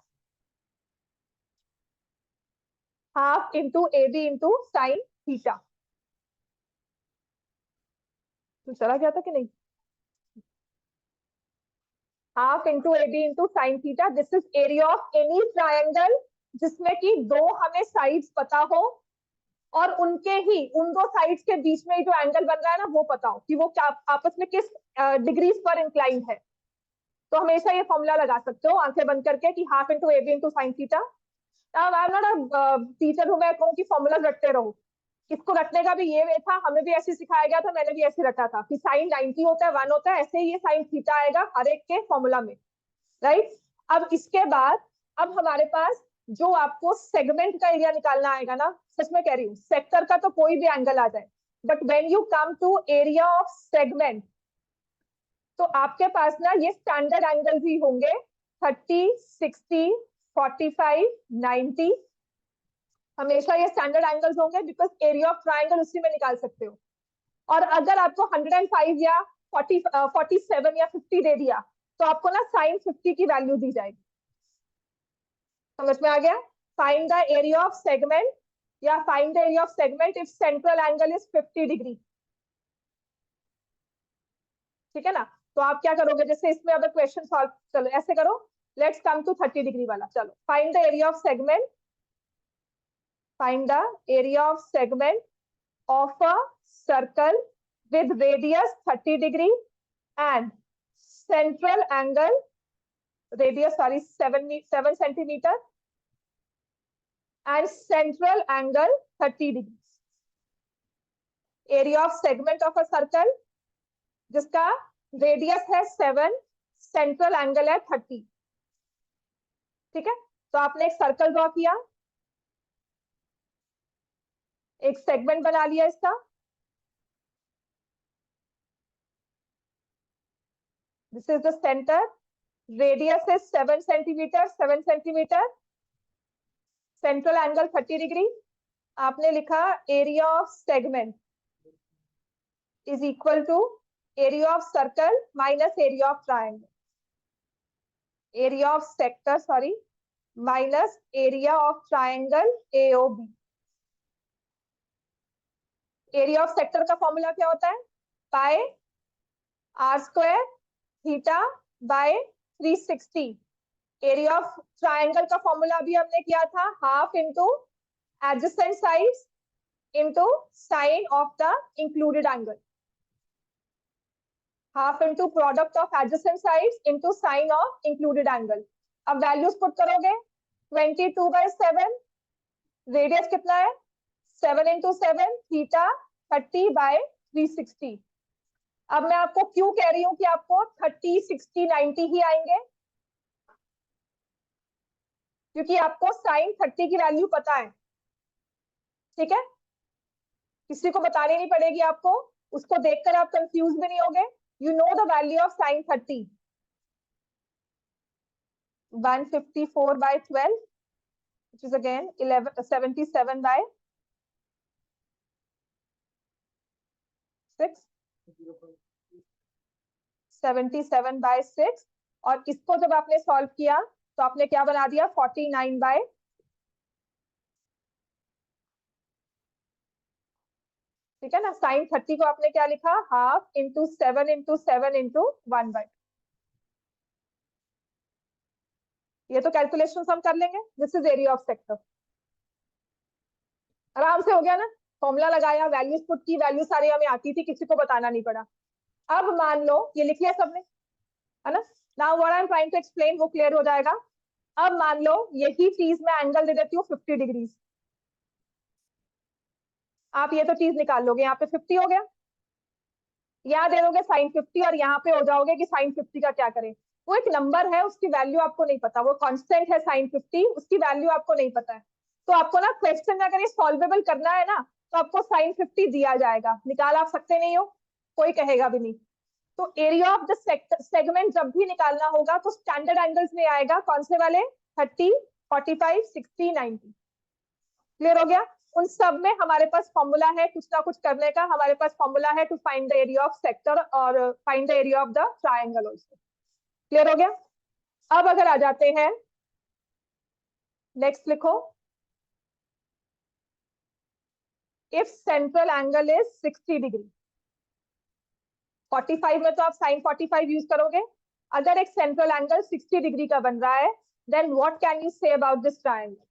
Half into A B into sine theta. तो चला गया था कि नहीं? Half into A B into sine theta, this is area of any triangle जिसमें कि दो हमें साइड्स पता हो, और उनके ही उन दो साइड्स के बीच में जो एंगल बन रहा है ना वो पता हो कि वो क्या आपस में किस डिग्रीज पर इंक्लाइंड है। तो हमेशा ये फॉर्मूला लगा सकते हो आंखें बंद करके कि half into A B into sine theta. अब I am not a teacher हूं मैं कहूँ कि फॉर्मूला रटते रहो। इसको रटने का भी ये वे था, हमें भी ऐसे सिखाया गया था, मैंने भी ऐसे रटा था कि साइन 90 होता है 1 होता है, ऐसे ही ये साइन थीटा आएगा हर एक के फॉर्मूला में, राइट? अब इसके बाद अब हमारे पास जो आपको सेगमेंट का एरिया निकालना आएगा ना, सच में कह रही हूँ, सेक्टर का तो कोई भी एंगल आ जाए, but when you come to area of segment तो आपके पास ना ये स्टैंडर्ड एंगल्स ही होंगे, 30, 60, 45, 90। हमेशा ये स्टैंडर्ड एंगल्स होंगे, बिकॉज एरिया ऑफ ट्रायंगल उसी में निकाल सकते हो। और अगर आपको 105 या 47 या 50 दे दिया तो आपको ना साइन 50 की वैल्यू दी जाएगी। समझ में आ गया? Find the area of segment, या find the area of segment if central angle is 50 degree. ठीक है ना? तो आप क्या करोगे, जैसे इसमें अगर क्वेश्चन सॉल्व, चलो ऐसे करो, लेट्स कम टू 30 डिग्री वाला। चलो, find the area of segment, find the area of segment of a circle with radius 30 degree and central angle, radius sorry 7 centimeter and central angle 30 degrees. Area of segment of a circle जिसका radius है 7, central angle है 30। ठीक है, तो आपने एक circle draw किया, एक सेगमेंट बना लिया इसका, this is the centre, radius is 7 centimetre, 7 centimetre, central angle 30 degree, आपने लिखा area of segment is equal to area of circle minus area of triangle, area of sector sorry minus area of triangle AOB। Area of sector का formula क्या होता है? Pi are square theta by 360। Area of triangle का formula भी हमने किया था, half into adjacent sides into sine of the included angle, half into product of adjacent sides into sine of included angle. अब values put करोगे, 22/7, radius कितना है 7 into 7, theta 30/360। अब मैं आपको क्यों कह रही हूं कि आपको 30, 60, 90 ही आएंगे, क्योंकि आपको साइन 30 की वैल्यू पता है, ठीक है, किसी को बतानी नहीं पड़ेगी आपको, उसको देखकर आप कंफ्यूज भी नहीं होगे। You know the value of sine 30, 154/12 which is again 77/6, 77/6। और इसको जब आपने सॉल्व किया तो आपने क्या बना दिया 49/, ठीक है ना। साइन 30 को आपने क्या लिखा, हाफ इंटू 7 इंटू 7 इंटू 1/। ये तो कैलकुलेशन हम कर लेंगे। This is area of sector, आराम से हो गया ना, फॉर्मूला लगाया, वैल्यूज पुट की, वैल्यू सारी हमें आती थी, किसी को बताना नहीं पड़ा। अब मान लो ये लिख लिया सबने, है ना। Now what I am trying to explain वो क्लियर हो जाएगा। अब मान लो यही चीज मैं एंगल दे देती हूँ 50 डिग्री, आप ये तो चीज निकाल लोगे, यहाँ पे 50 हो गया, यहाँ दे दोगे साइन 50 और यहाँ पे हो जाओगे कि साइन 50 का क्या करें। वो एक नंबर है, उसकी वैल्यू आपको नहीं पता, वो कांस्टेंट है साइन 50, उसकी वैल्यू आपको नहीं पता है। तो आपको ना क्वेश्चन में अगर ये सॉल्वेबल करना है ना, तो आपको साइन 50 दिया जाएगा, निकाल आप सकते नहीं हो, कोई कहेगा भी नहीं। तो एरिया ऑफ द सेगमेंट जब भी निकालना होगा तो स्टैंडर्ड एंगल्स में आएगा, कौन से वाले, 30, 45, 60, 90। क्लियर हो गया। उन सब में हमारे पास फॉर्मूला है कुछ ना कुछ करने का, हमारे पास फॉर्मूला है to find the area of sector और find the area of the triangle also. Clear हो गया। अब अगर आ जाते हैं नेक्स्ट, लिखो if central angle is 60 degree, 45 में तो आप साइन 45 यूज करोगे। अगर एक सेंट्रल एंगल 60 डिग्री का बन रहा है, then what can you say about this triangle.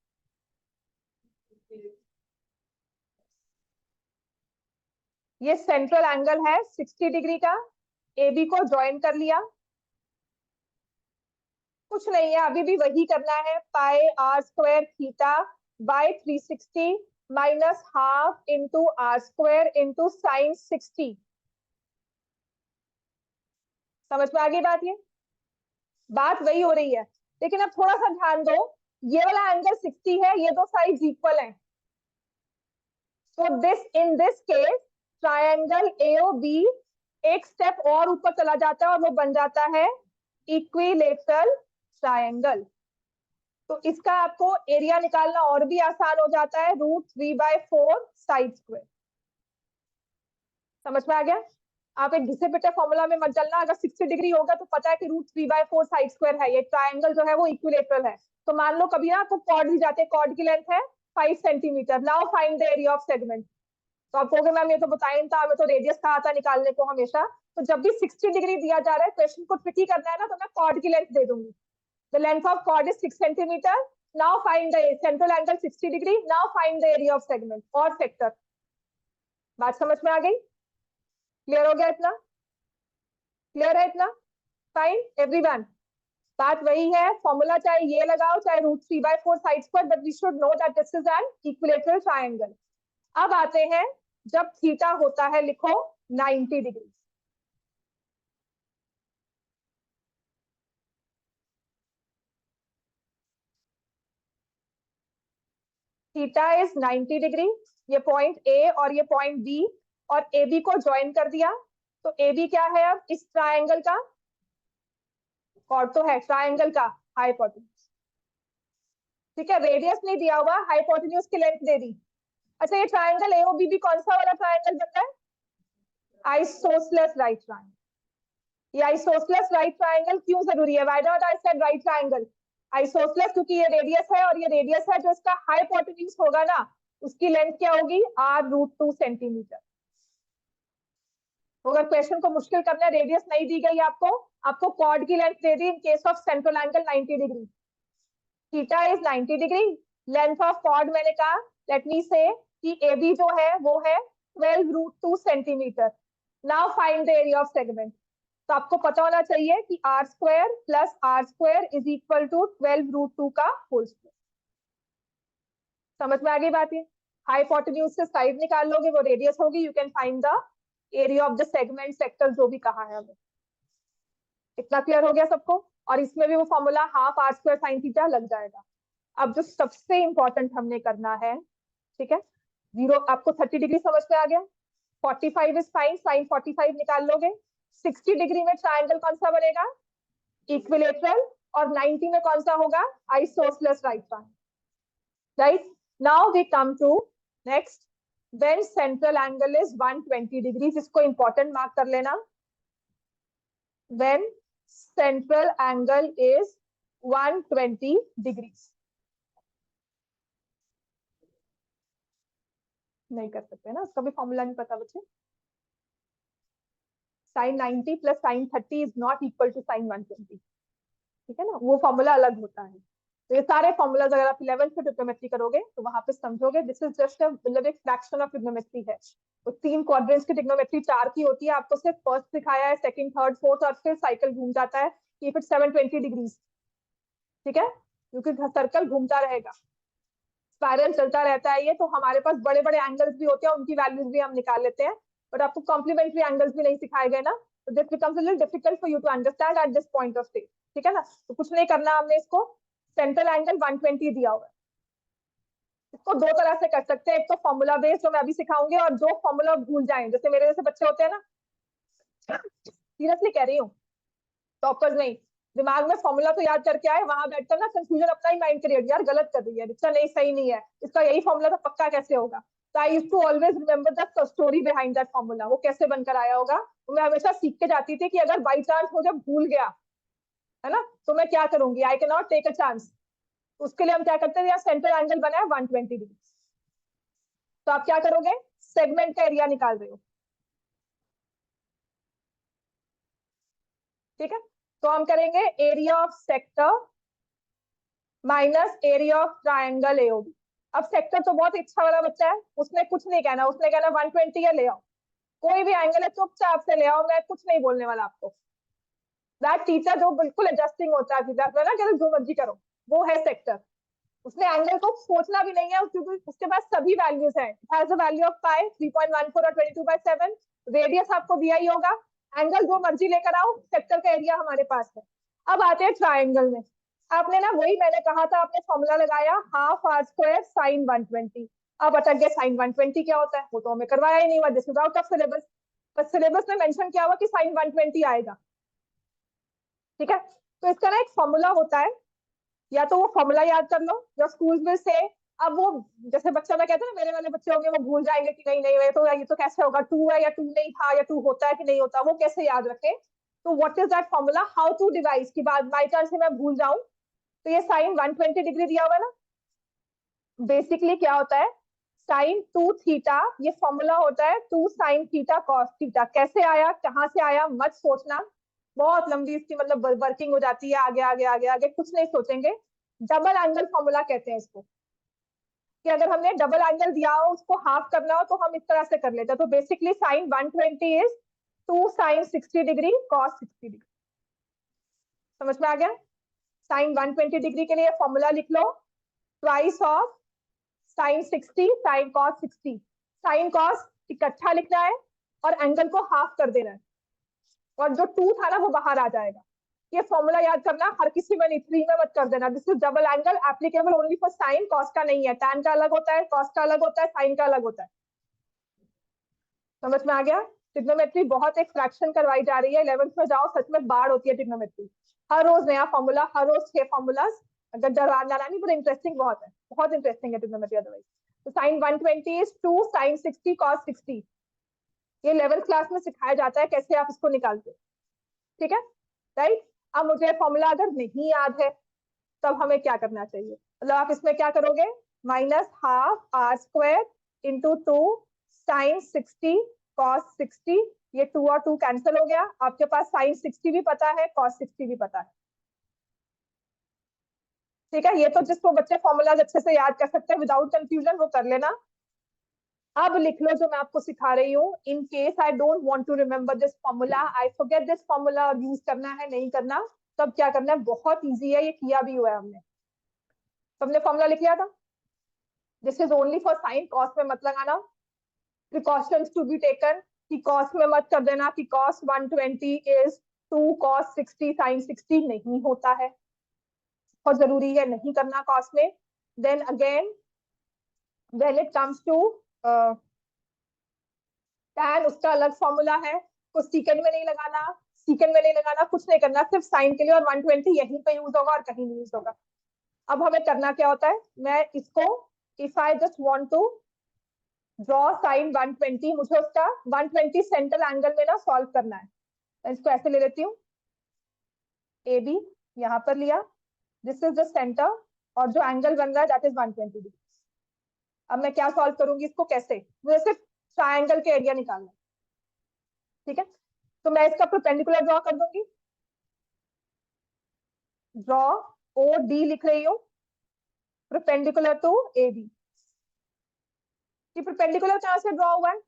ये सेंट्रल एंगल है 60 डिग्री का, AB को ज्वाइन कर लिया, कुछ नहीं है, अभी भी वही करना है, pi are square theta by 360 minus half into R square into sine 60। समझ में आ गई बात, ये बात वही हो रही है, लेकिन अब थोड़ा सा ध्यान दो, ये वाला एंगल 60 है, ये दो साइड इक्वल है, so this in this case triangle AOB एक स्टेप और ऊपर चला जाता है और वो बन जाता है इक्विलेटरल ट्रायंगल। तो इसका आपको एरिया निकालना और भी आसान हो जाता है, √3/4 साइड स्क्वायर। समझ में आ गया। आप एक घिसे पिटे फॉर्मूला में मत चलना, अगर 60 डिग्री होगा तो पता है कि √3/4 साइड स्क्वायर है, ये ट्रायंगल जो है वो इक्विलेटरल है। तो मान लो कभी ना आपको कॉर्ड दी जाते हैं, कॉर्ड की लेंथ है 5 centimetre, now find the area of segment. तो आप कहोगे मैम ये तो बताया था, हमें तो रेडियस कहा था निकालने को हमेशा। तो जब भी 60 डिग्री दिया जा रहा है, क्वेश्चन को ट्रिकी करना है ना, तो मैं कॉर्ड की लेंथ दे दूंगी। The length of chord is 6 centimetre, now find the central angle 60 degree, now find the area of segment और सेक्टर। बात समझ में आ गई, क्लियर हो गया इतना, क्लियर है इतना, फाइन एवरीवन। बात वही है, फॉर्मूला चाहे ये लगाओ चाहे √3/4 side square, but we should know that this is an equilateral triangle. अब आते हैं जब थीटा होता है, लिखो 90 डिग्री। थीटा इज 90 डिग्री, ये पॉइंट A और ये पॉइंट B और AB को ज्वाइन कर दिया। तो AB क्या है अब इस ट्रायंगल का, कॉर्ड तो है ट्रायंगल का हाइपोटेन्यूज। ठीक है, रेडियस नहीं दिया हुआ, हाइपोटेन्यूज की लेंथ दे दी। अच्छा, ये ट्राइंगल एओबीबी कौन सा वाला ट्राइंगल बनता है? Isosceles right triangle. ये आइसोसेलेस राइट ट्राइंगल क्यों जरूरी है? Why not I said right triangle? Isosceles क्योंकि ये रेडियस है और ये रेडियस है, जो इसका हाइपोटेन्यूज होगा ना, उसकी लेंथ क्या होगी? r√2 centimetre. अगर क्वेश्चन को मुश्किल करना है, रेडियस नहीं दी गई आपको, आपको कॉर्ड की लेंथ दे दी in case of central angle 90 degree, theta is 90 degree, length of chord मैंने कहा, लेट मी से कि AB जो है वो है 12√2 centimetre. Now find the area of segment. तो आपको पता होना चाहिए कि r² plus r² is equal to 12√2 का होल स्क्वायर। समझ में आ गई बात? ये हाइपोटेन्यूज से साइड निकाल लोगे, वो रेडियस होगी, you can find the area of the segment, sector, जो भी कहा है हमें। इतना क्लियर हो गया सबको? और इसमें भी वो formula half r² sine theta लग जाएगा। अब जो सबसे इंपॉर्टेंट हमने करना है, ठीक है, जीरो, आपको 30 डिग्री समझ में आ गया, 45 इज फाइन, साइन 45 निकाल लोगे, 60 डिग्री में ट्राइंगल कौन सा बनेगा? इक्विलेटरल। और 90 में कौन सा होगा? Isosceles right triangle. Right, now we come to next, when central angle is 120 degrees, इसको इंपॉर्टेंट मार्क कर लेना, when central angle is 120 degrees। नहीं कर सकते ना, उसका भी फॉर्मूला नहीं पता बच्चे। Sine 90 plus sine 30 is not equal to sine 120, ठीक है ना, वो फॉर्मूला अलग होता है। तो ये सारे फॉर्मूलाज अगर आप 11th में ट्रिग्नोमेट्री करोगे तो वहां पे समझोगे, दिस इज जस्ट मतलब एक फ्रैक्शन ऑफ ट्रिग्नोमेट्री है। तो 3 क्वाड्रेंट्स की ट्रिग्नोमेट्री 4 की होती है, आपको सिर्फ फर्स्ट सिखाया है, सेकंड, थर्ड, फोर्थ, और फिर साइकिल घूम जाता है कि फिर 720 डिग्रीज, ठीक है, क्योंकि सर्कल घूमता रहेगा, स्पाइरल चलता रहता है ये। तो हमारे पास बड़े बड़े एंगल्स भी होते हैं, उनकी वैल्यूज भी हम निकाल लेते हैं, बट आपको कॉम्प्लीमेंट्री एंगल्स भी नहीं सिखाए गए ना, तो this becomes a little difficult for you to understand at this point of stage, ठीक है ना। तो कुछ नहीं करना हमने, इसको सेंट्रल एंगल 120 दिया हुआ है, इसको दो तरह से कर सकते हैं, एक तो फॉर्मूला बेस्ड जो मैं अभी सिखाऊंगी, और जो फॉर्मूला भूल जाएं, जैसे मेरे जैसे बच्चे होते हैं ना, सीरियसली कह रही हूँ, टॉपर्स नहीं, दिमाग में फॉर्मूला तो याद करके आए, वहां बैठकर ना कंफ्यूजन अपना ही माइंड क्रिएट, यार गलत कर रही है रिक्शा, नहीं सही नहीं है, इसका यही फॉर्मूला तो पक्का कैसे होगा। तो I used to always remember the story behind that formula, वो कैसे बनकर आया होगा। तो मैं हमेशा सीख के जाती थी कि अगर बाई चांस मुझे भूल गया है ना, तो मैं क्या करूंगी, I can not take a chance. उसके लिए हम क्या करते हैं, सेंट्रल एंगल बना है 120 डिग्री, तो आप क्या करोगे, सेगमेंट का एरिया निकाल रहे हो, ठीक है। तो हम करेंगे area of sector minus area of triangle AOB. अब सेक्टर तो बहुत इच्छा वाला बच्चा है, उसने कुछ नहीं कहना, उसने कहना 120 है, ले आओ, कोई भी एंगल है चुपचाप से ले आओ, मैं कुछ नहीं बोलने वाला आपको। दैट टीचर जो बिल्कुल एडजस्टिंग होता है, ना कहते जो मर्जी करो, वो है सेक्टर। उसने एंगल को सोचना भी नहीं है, क्योंकि उसके पास सभी वैल्यूज हैं, it has a value of pi 3.14 और 22/7, रेडियस आपको दिया ही होगा, एंगल जो मर्जी लेकर आओ, सेक्टर का एरिया हमारे पास है। अब आते हैं ट्राइंगल में, आपने ना वही मैंने कहा था, आपने फॉर्मूला लगाया हाफ r² साइन 120। अब अटक गए, साइन 120 क्या होता है, वो तो हमें करवाया ही नहीं हुआ, this is out of syllabus, पर सिलेबस में मेंशन किया हुआ कि साइन 120 आएगा, ठीक है। तो इसका ना एक फॉर्मूला होता है, या तो वो फॉर्मूला याद कर लो जो स्कूल में से, अब वो जैसे बच्चा, मैं कहते हैं ना मेरे वाले बच्चे होंगे, वो भूल जाएंगे कि नहीं नहीं ये तो कैसे होगा, 2 है या 2 नहीं था, या 2 होता है कि नहीं होता, वो कैसे याद रखे। तो what is that formula, how to devise की बात, बाई चांस से मैं भूल जाऊं, तो ये साइन 120 डिग्री दिया हुआ है ना, बेसिकली क्या होता है, साइन 2 थीटा, ये फॉर्मूला होता है 2 साइन थीटा कॉस थीटा। कैसे आया, कहां से आया, मत सोचना, बहुत लंबी इसकी मतलब वर्किंग हो जाती है, आगे आगे आगे आगे कुछ नहीं सोचेंगे। डबल एंगल फॉर्मूला कहते हैं इसको, कि अगर हमने डबल एंगल दिया हो, उसको हाफ करना हो, तो हम इस तरह से कर लेते हैं। तो basically sine 120 is 2 sine 60 degree cos 60 degree. समझ में आ गया? साइन 120 डिग्री के लिए फॉर्मूला लिख लो, twice of sine 60 sine cos 60। Sine cos इकट्ठा लिखना है और एंगल को हाफ कर देना है, और जो 2 था ना वो बाहर आ जाएगा। ये फॉर्मूला याद करना, हर किसी में नहीं, 3 में मत कर देना। This is double angle applicable only for sine, cos का नहीं है, टैन का अलग होता है, कॉस का अलग होता है, साइन का अलग होता है। समझ में आ गया? ट्रिग्नोमेट्री बहुत एक फ्रैक्शन करवाई जा रही है, 11th में जाओ, सच में बाढ़ होती है ट्रिग्नोमेट्री, हर रोज नया फॉर्मूला, हर रोज 6 फॉर्मूलाज, अगर डराना नहीं, बड़ा इंटरेस्टिंग बहुत है, बहुत इंटरेस्टिंग है ट्रिग्नोमेट्री अदरवाइज। तो साइन 120 इज 2 साइन 60 कॉस 60। ये 11th क्लास में सिखाया जाता है कैसे आप इसको निकालते हो, ठीक है, राइट। अब मुझे फॉर्मूला अगर नहीं याद है तब हमें क्या करना चाहिए, मतलब आप इसमें क्या करोगे, -12r² इंटू 2 साइन 60 कॉस 60। ये 2 और 2 कैंसिल हो गया, आपके पास साइन 60 भी पता है, कॉस 60 भी पता है, ठीक है। ये तो जिसको बच्चे फॉर्मूलाज अच्छे से याद कर सकते हैं विदाउट कंफ्यूजन वो कर लेना। अब लिख लो जो मैं आपको सिखा रही हूँ, in case I don't want to remember this formula, I forget this formula, और यूज करना है नहीं करना, तब क्या करना है, बहुत इजी है, ये किया भी हुआ है हमने। तो हमने फॉर्मूला लिख लिया था, this is only for sine, cos में मत लगाना, प्रिकॉशंस टू बी टेकन, कि कॉस में मत कर देना कि कॉस 120 इज 2 कॉस 60 साइन 60, नहीं होता है, बहुत जरूरी है नहीं करना कॉस में। Then again when it comes to tan, उसका अलग फॉर्मूला है, को सीकेंड में नहीं लगाना, सीकेंड में नहीं लगाना, कुछ नहीं करना, सिर्फ साइन के लिए, और 120 यहीं पे यूज होगा और कहीं नहीं यूज होगा। अब हमें करना क्या होता है, मैं इसको if I just want to draw sine 120, मुझे उसका 120 सेंटर एंगल में ना सॉल्व करना है, मैं इसको ऐसे ले लेती हूँ, ए बी यहाँ पर लिया, दिस इज द सेंटर, और जो एंगल बन रहा है दैट इज 120 डिग्री। अब मैं क्या सॉल्व करूंगी इसको, कैसे, मुझे सिर्फ ट्रायंगल के एरिया निकालना है, ठीक है। तो मैं इसका परपेंडिकुलर ड्रॉ कर दूंगी, ड्रॉ ओ डी लिख रही हूँ, perpendicular to A B. Perpendicular कहां से ड्रॉ हुआ है,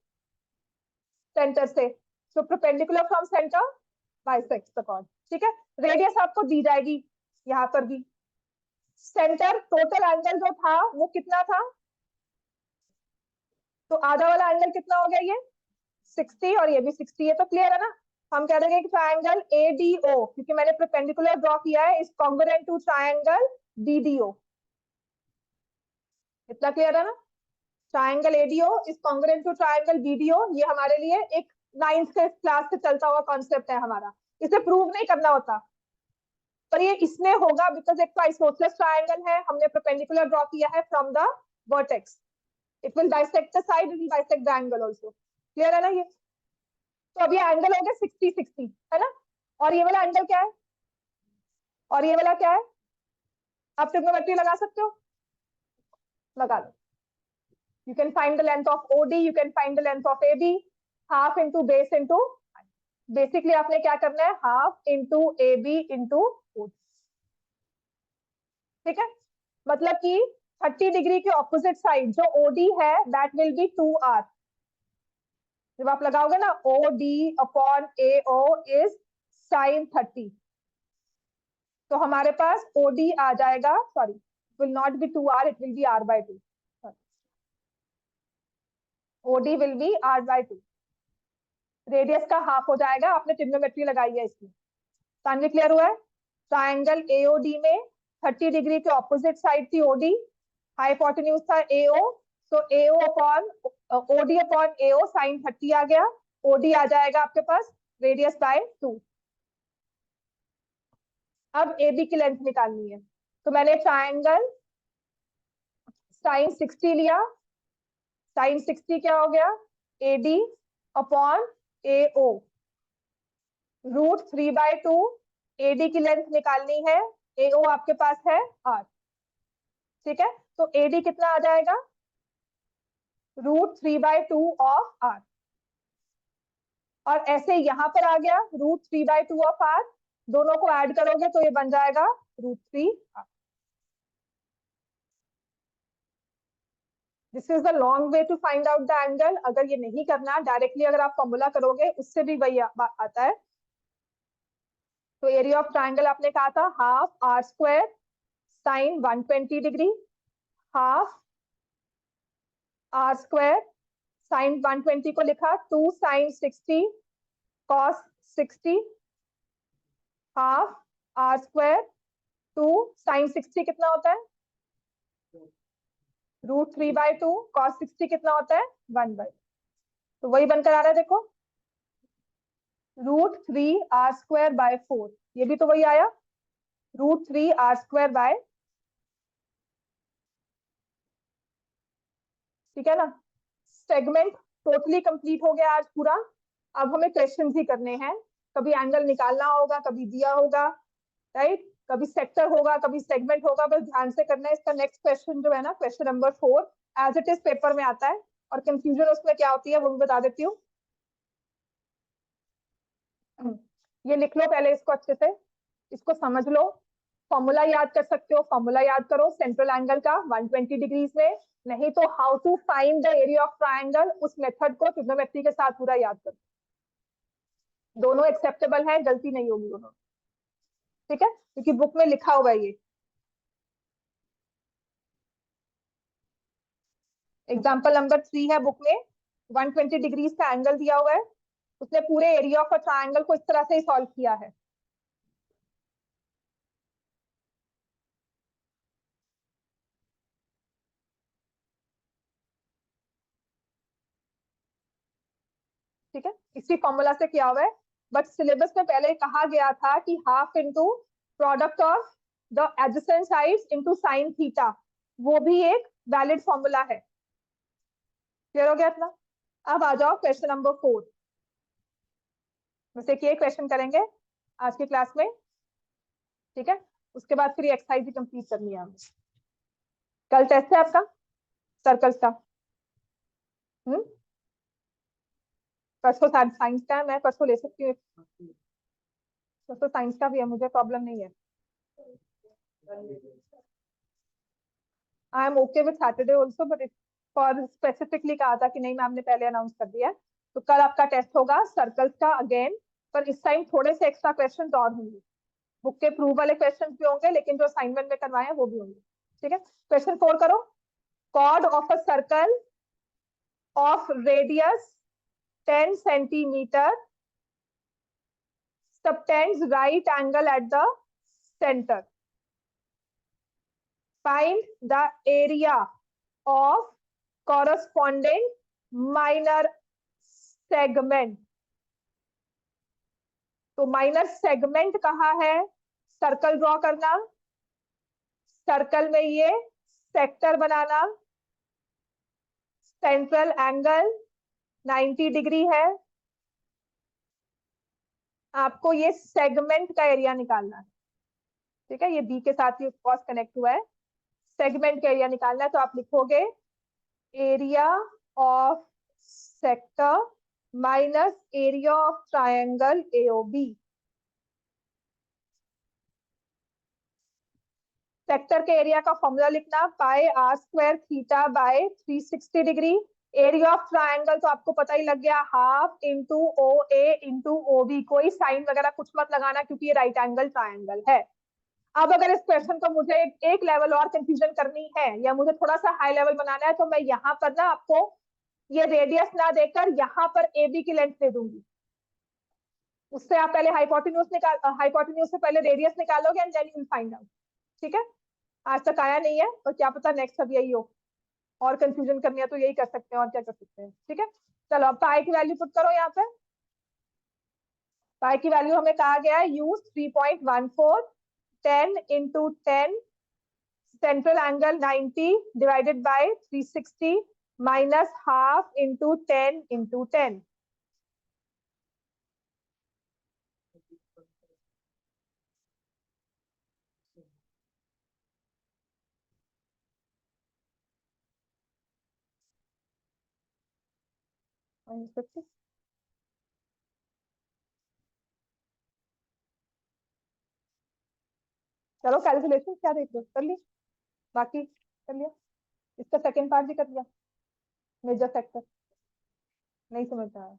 सेंटर से, so perpendicular from centre bisects the chord, ठीक है। रेडियस आपको दी जाएगी यहाँ पर भी, सेंटर टोटल एंगल जो था वो कितना था, तो आधा वाला एंगल कितना हो गया, ये 60 और ये भी 60 है, तो क्लियर है ना। हम कह रहे हैं कि ट्रायंगल ADO, क्योंकि मैंने परपेंडिकुलर ड्रॉ किया है, is congruent to triangle DDO, इतना क्लियर है ना। Triangle ADO is congruent to triangle DDO, ये हमारे लिए एक 9th क्लास से चलता हुआ कॉन्सेप्ट है हमारा, इसे प्रूव नहीं करना होता, पर ये इसमें होगा बिकॉज एक तो आइसोसेलेस ट्रायंगल है, हमने परपेंडिकुलर ड्रॉ किया है from the vertex, it will bisect the side, it will bisect the angle also, clear है ना ये। तो अब ये एंगल हो गया 60 60, है ना, और ये वाला एंगल क्या है, और ये वाला क्या है, आप ट्रिग्नोमेट्री लगा सकते हो, लगा लो। You can find the length of OD, you can find the length of AB, half into base into, basically आपने क्या करना है, half into AB into OD, ठीक है। मतलब कि 30 डिग्री के ऑपोजिट साइड जो OD है दैट विल बी 2R, जब आप लगाओगे ना OD upon AO is sine 30, तो हमारे पास OD आ जाएगा, sorry will not be 2R, it will be R/2, OD will be R/2, radius का हाफ हो जाएगा, आपने ट्रिग्नोमेट्री लगाई है इसमें, सामने क्लियर हुआ है। ट्रायंगल AOD में 30 डिग्री के ऑपोजिट साइड थी OD, हाइपोटेन्यूज था AO, तो AO upon OD upon AO sine 30 आ गया, OD आ जाएगा आपके पास रेडियस बाय 2। अब AB की लेंथ निकालनी है, तो मैंने ट्रायंगल साइन 60 लिया, साइन 60 क्या हो गया, AD अपॉन AO, √3/2, AD की लेंथ निकालनी है, AO आपके पास है R, ठीक है। तो AD कितना आ जाएगा, √3/2 ऑफ R, और ऐसे यहां पर आ गया √3/2 ऑफ R, दोनों को ऐड करोगे तो ये बन जाएगा √3R। This is the long way to find out the angle, अगर ये नहीं करना डायरेक्टली, अगर आप फॉर्मूला करोगे उससे भी वही आता है। तो एरिया ऑफ ट्रायंगल आपने कहा था half R² sine 120 degree, half R² sine 120 को लिखा 2 sine 60 cos 60, half R² 2 sine 60 कितना होता है, √3/2, कॉस 60 कितना होता है 1/2, तो वही बनकर आ रहा है देखो, √3R² by 4, ये भी तो वही आया, √3R² by ठीक है ना। सेगमेंट टोटली कंप्लीट हो गया आज पूरा। अब हमें क्वेश्चन ही करने हैं, कभी एंगल निकालना होगा, कभी दिया होगा, राइट, कभी सेक्टर होगा, कभी सेगमेंट होगा, बस ध्यान से करना है। इसका नेक्स्ट क्वेश्चन जो है ना, question number 4 as it is paper में आता है, और कंफ्यूजन उसमें क्या होती है वो भी बता देती हूँ। ये लिख लो पहले इसको अच्छे से, इसको समझ लो। फॉर्मूला याद कर सकते हो, फॉर्मूला याद करो सेंट्रल एंगल का 120 डिग्रीज में, नहीं तो how to find the area of triangle, उस मेथड को ट्रिग्नोमेट्री के साथ पूरा याद करो। दोनों एक्सेप्टेबल है, गलती नहीं होगी दोनों, ठीक है, क्योंकि बुक में लिखा हुआ है ये। एग्जाम्पल नंबर 3 है बुक में, 120 डिग्रीज का एंगल दिया हुआ है, उसने पूरे एरिया ऑफ अ ट्राइंगल को इस तरह से ही सॉल्व किया है। ठीक है, इसी फॉर्मूला से किया हुआ है, बट सिलेबस में पहले कहा गया था कि half into product of the adjacent sides into sine theta, वो भी एक वैलिड फॉर्मूला है। क्लियर हो गया इतना। अब आ जाओ क्वेश्चन नंबर 4, वैसे ये क्वेश्चन करेंगे आज की क्लास में, ठीक है, उसके बाद फिर एक्सरसाइज भी कंप्लीट करनी है हमें। कल टेस्ट है आपका सर्कल्स का। परसों साइंस का है, मैं परसों ले सकती हूँ, परसों साइंस का भी है, मुझे प्रॉब्लम नहीं है। I am okay with Saturday also, but for specifically कहा था कि नहीं मैम ने पहले अनाउंस कर दिया है। तो कल आपका टेस्ट होगा सर्कल्स का अगेन, पर इस टाइम थोड़े से एक्स्ट्रा क्वेश्चन और होंगे, बुक के प्रूव वाले क्वेश्चन भी होंगे, लेकिन जो असाइनमेंट में करवाए हैं वो भी होंगे। ठीक है, क्वेश्चन 4 करो। Chord of a circle of radius 10 centimetre subtends right angle at the center. Find the area of corresponding minor segment. तो माइनर सेगमेंट कहाँ है, सर्कल ड्रॉ करना, सर्कल में ये सेक्टर बनाना, सेंट्रल एंगल 90 डिग्री है, आपको ये सेगमेंट का एरिया निकालना है। ठीक है, ये बी के साथ ही कॉस कनेक्ट हुआ है, सेगमेंट का एरिया निकालना है, तो आप लिखोगे area of sector minus area of triangle AOB. Sector के एरिया का फॉर्मूला लिखना, pi are square theta by 360 degree. Area of triangle तो आपको पता ही लग गया, half into O A into O B, कोई साइन वगैरह कुछ मत लगाना क्योंकि ये राइट एंगल ट्रायंगल है। अब अगर इस क्वेश्चन को मुझे एक लेवल और कंफ्यूजन करनी है या मुझे थोड़ा सा हाई लेवल बनाना है, तो मैं यहाँ पर ना आपको ये रेडियस ना देकर यहाँ पर ए बी की लेंथ दे दूंगी, उससे आप पहले हाइपोटेन्यूज से पहले रेडियस निकालोगे and then you will find out. ठीक है, आज तक आया नहीं है और क्या पता नेक्स्ट अब यही हो, और कंफ्यूजन करनी है तो यही कर सकते हैं, और क्या कर सकते हैं। ठीक है, चलो अब पाई की वैल्यू पुट करो यहाँ पे। पाई की वैल्यू हमें कहा गया है use 3.14, 10 into 10, central angle 90 divided by 360 minus half into 10 into 10। चलो कैलकुलेशन क्या देख लो, कर ली, बाकी कर लिया, इसका सेकंड पार्ट भी कर लिया, मेजर फैक्टर नहीं समझ रहा है।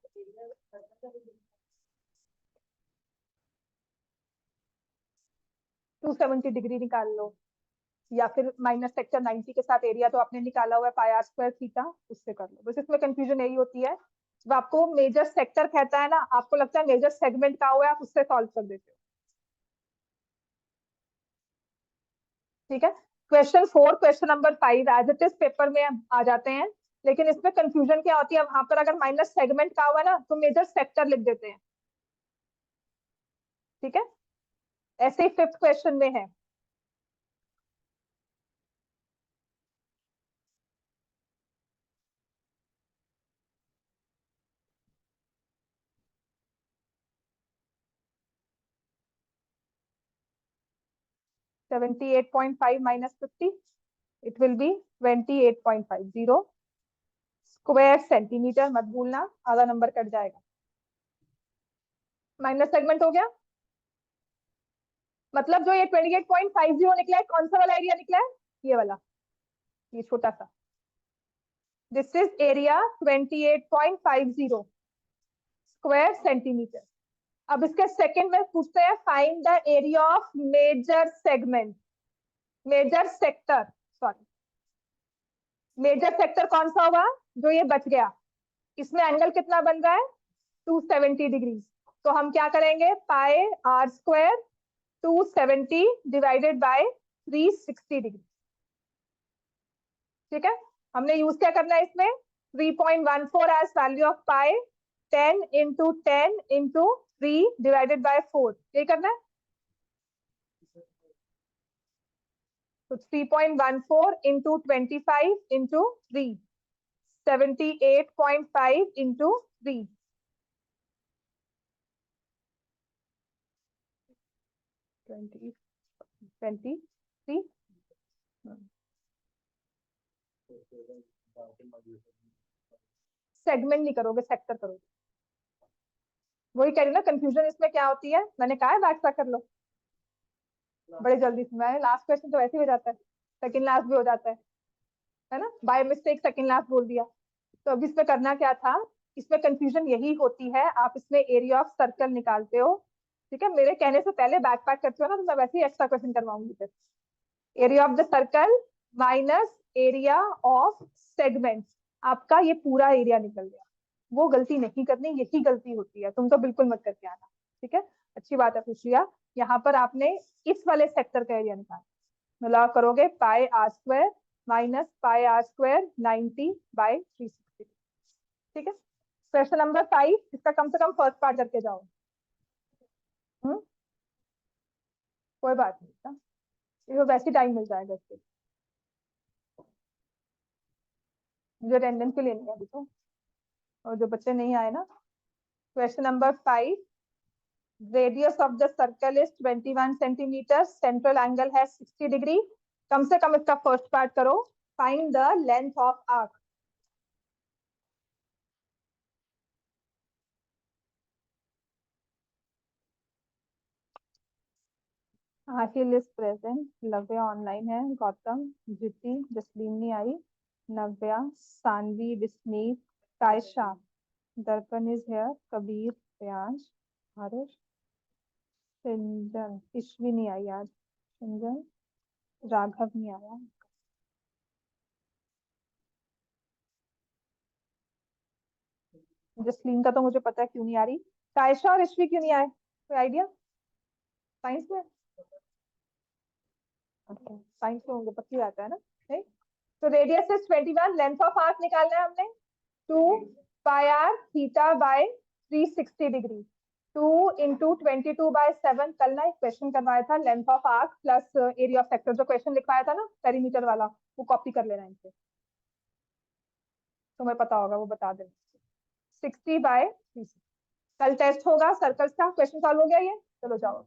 270 डिग्री निकाल लो, या फिर माइनस सेक्टर 90 के साथ एरिया तो आपने निकाला हुआ है पाई आर स्क्वायर थीटा, उससे कर लो। बस इसमें कंफ्यूजन यही होती है, जब आपको मेजर सेक्टर कहता है ना, आपको लगता है मेजर सेगमेंट का हुआ है, आप उससे सॉल्व कर देते हो। ठीक है, question 4 question number 5 as it is paper में आ जाते हैं, लेकिन इसमें कंफ्यूजन क्या होती है, वहां पर अगर माइनस सेगमेंट का हुआ है ना तो मेजर सेक्टर लिख देते हैं। ठीक है, ऐसे ही 5th क्वेश्चन में है, 78.5 minus 50, it will be 28.50 square centimetre. मत भूलना, आधा नंबर कट जाएगा। माइनस सेगमेंट हो गया, मतलब जो ये 28.50 निकला है, कौन सा वाला एरिया निकला है? ये वाला, ये छोटा सा। This is area 28.50 square centimetre. अब इसके सेकंड में पूछते हैं find the area of major segment, major sector, sorry major sector कौन सा होगा? जो ये बच गया, इसमें एंगल कितना बन रहा है? 270 डिग्री। तो हम क्या करेंगे, pi are square 270 divided by 360 degree. ठीक है, हमने यूज क्या करना है इसमें? 3.14 as value of pi, 10 into 10 into 3 divided by 4, ये करना है। तो 3.14 इंटू 25 इंटू 3, 78.5 इंटू 3, 23। सेगमेंट नहीं करोगे, सेक्टर करोगे। वही कह रही ना, कंफ्यूजन इसमें क्या होती है, मैंने कहा है बैक कर लो बड़े जल्दी से। मैं लास्ट क्वेश्चन तो ऐसे ही हो जाता है, सेकंड लास्ट भी हो जाता है ना, बाय मिस्टेक सेकंड लास्ट बोल दिया। तो अब इसमें करना क्या था, इसमें कंफ्यूजन यही होती है, आप इसमें एरिया ऑफ सर्कल निकालते हो। ठीक है, मेरे कहने से पहले बैक पैक करते हो ना, तो मैं वैसे ही एक्स्ट्रा क्वेश्चन करवाऊंगी। फिर area of the circle minus area of segment, आपका ये पूरा एरिया निकल गया। वो गलती नहीं करनी, यही गलती होती है, तुम तो बिल्कुल मत करके आना। ठीक है, अच्छी बात है, पूछ लिया। यहाँ पर आपने इस वाले सेक्टर का एरिया निकाला, मतलब करोगे pi are square minus pi are square 90/360। ठीक है, क्वेश्चन नंबर 5, इसका कम से कम फर्स्ट पार्ट करके जाओ। कोई बात नहीं, ये वैसे टाइम मिल जाएगा इसके, मुझे अटेंडेंस भी लेनी है अभी तो, और जो बच्चे नहीं आए ना। Question number 5, radius of the circle is 21 centimetre, central angle है 60 डिग्री। कम से कम इसका फर्स्ट पार्ट करो, find the length of arc. Aahil is present, Lavya online है, गौतम, जीती, जसलीन नहीं आई, नव्या, सानवी, विस्नीत, कायशा, दर्पण इज हेयर, कबीर, प्रियांश, हर्ष, सिंजन, ईश्वी नहीं आई आज, सिंजन, राघव नहीं आया। जसलीन का तो मुझे पता है क्यों नहीं आ रही, कायशा और ईश्वी क्यों नहीं आए, कोई आइडिया? साइंस में, अच्छा साइंस में होंगे, पक्की बात है ना। नहीं, तो radius is 21, length of arc निकालना है हमने 2 pi R theta by 360 degree. 2 into 22/7, कल ना एक क्वेश्चन करवाया था, length of arc plus area of sector, जो क्वेश्चन लिखवाया था ना पेरीमीटर वाला, वो कॉपी कर लेना इनसे, तुम्हें पता होगा, वो बता देना। 60/360। कल टेस्ट होगा सर्कल्स का, क्वेश्चन सॉल्व हो गया ये, चलो जाओ।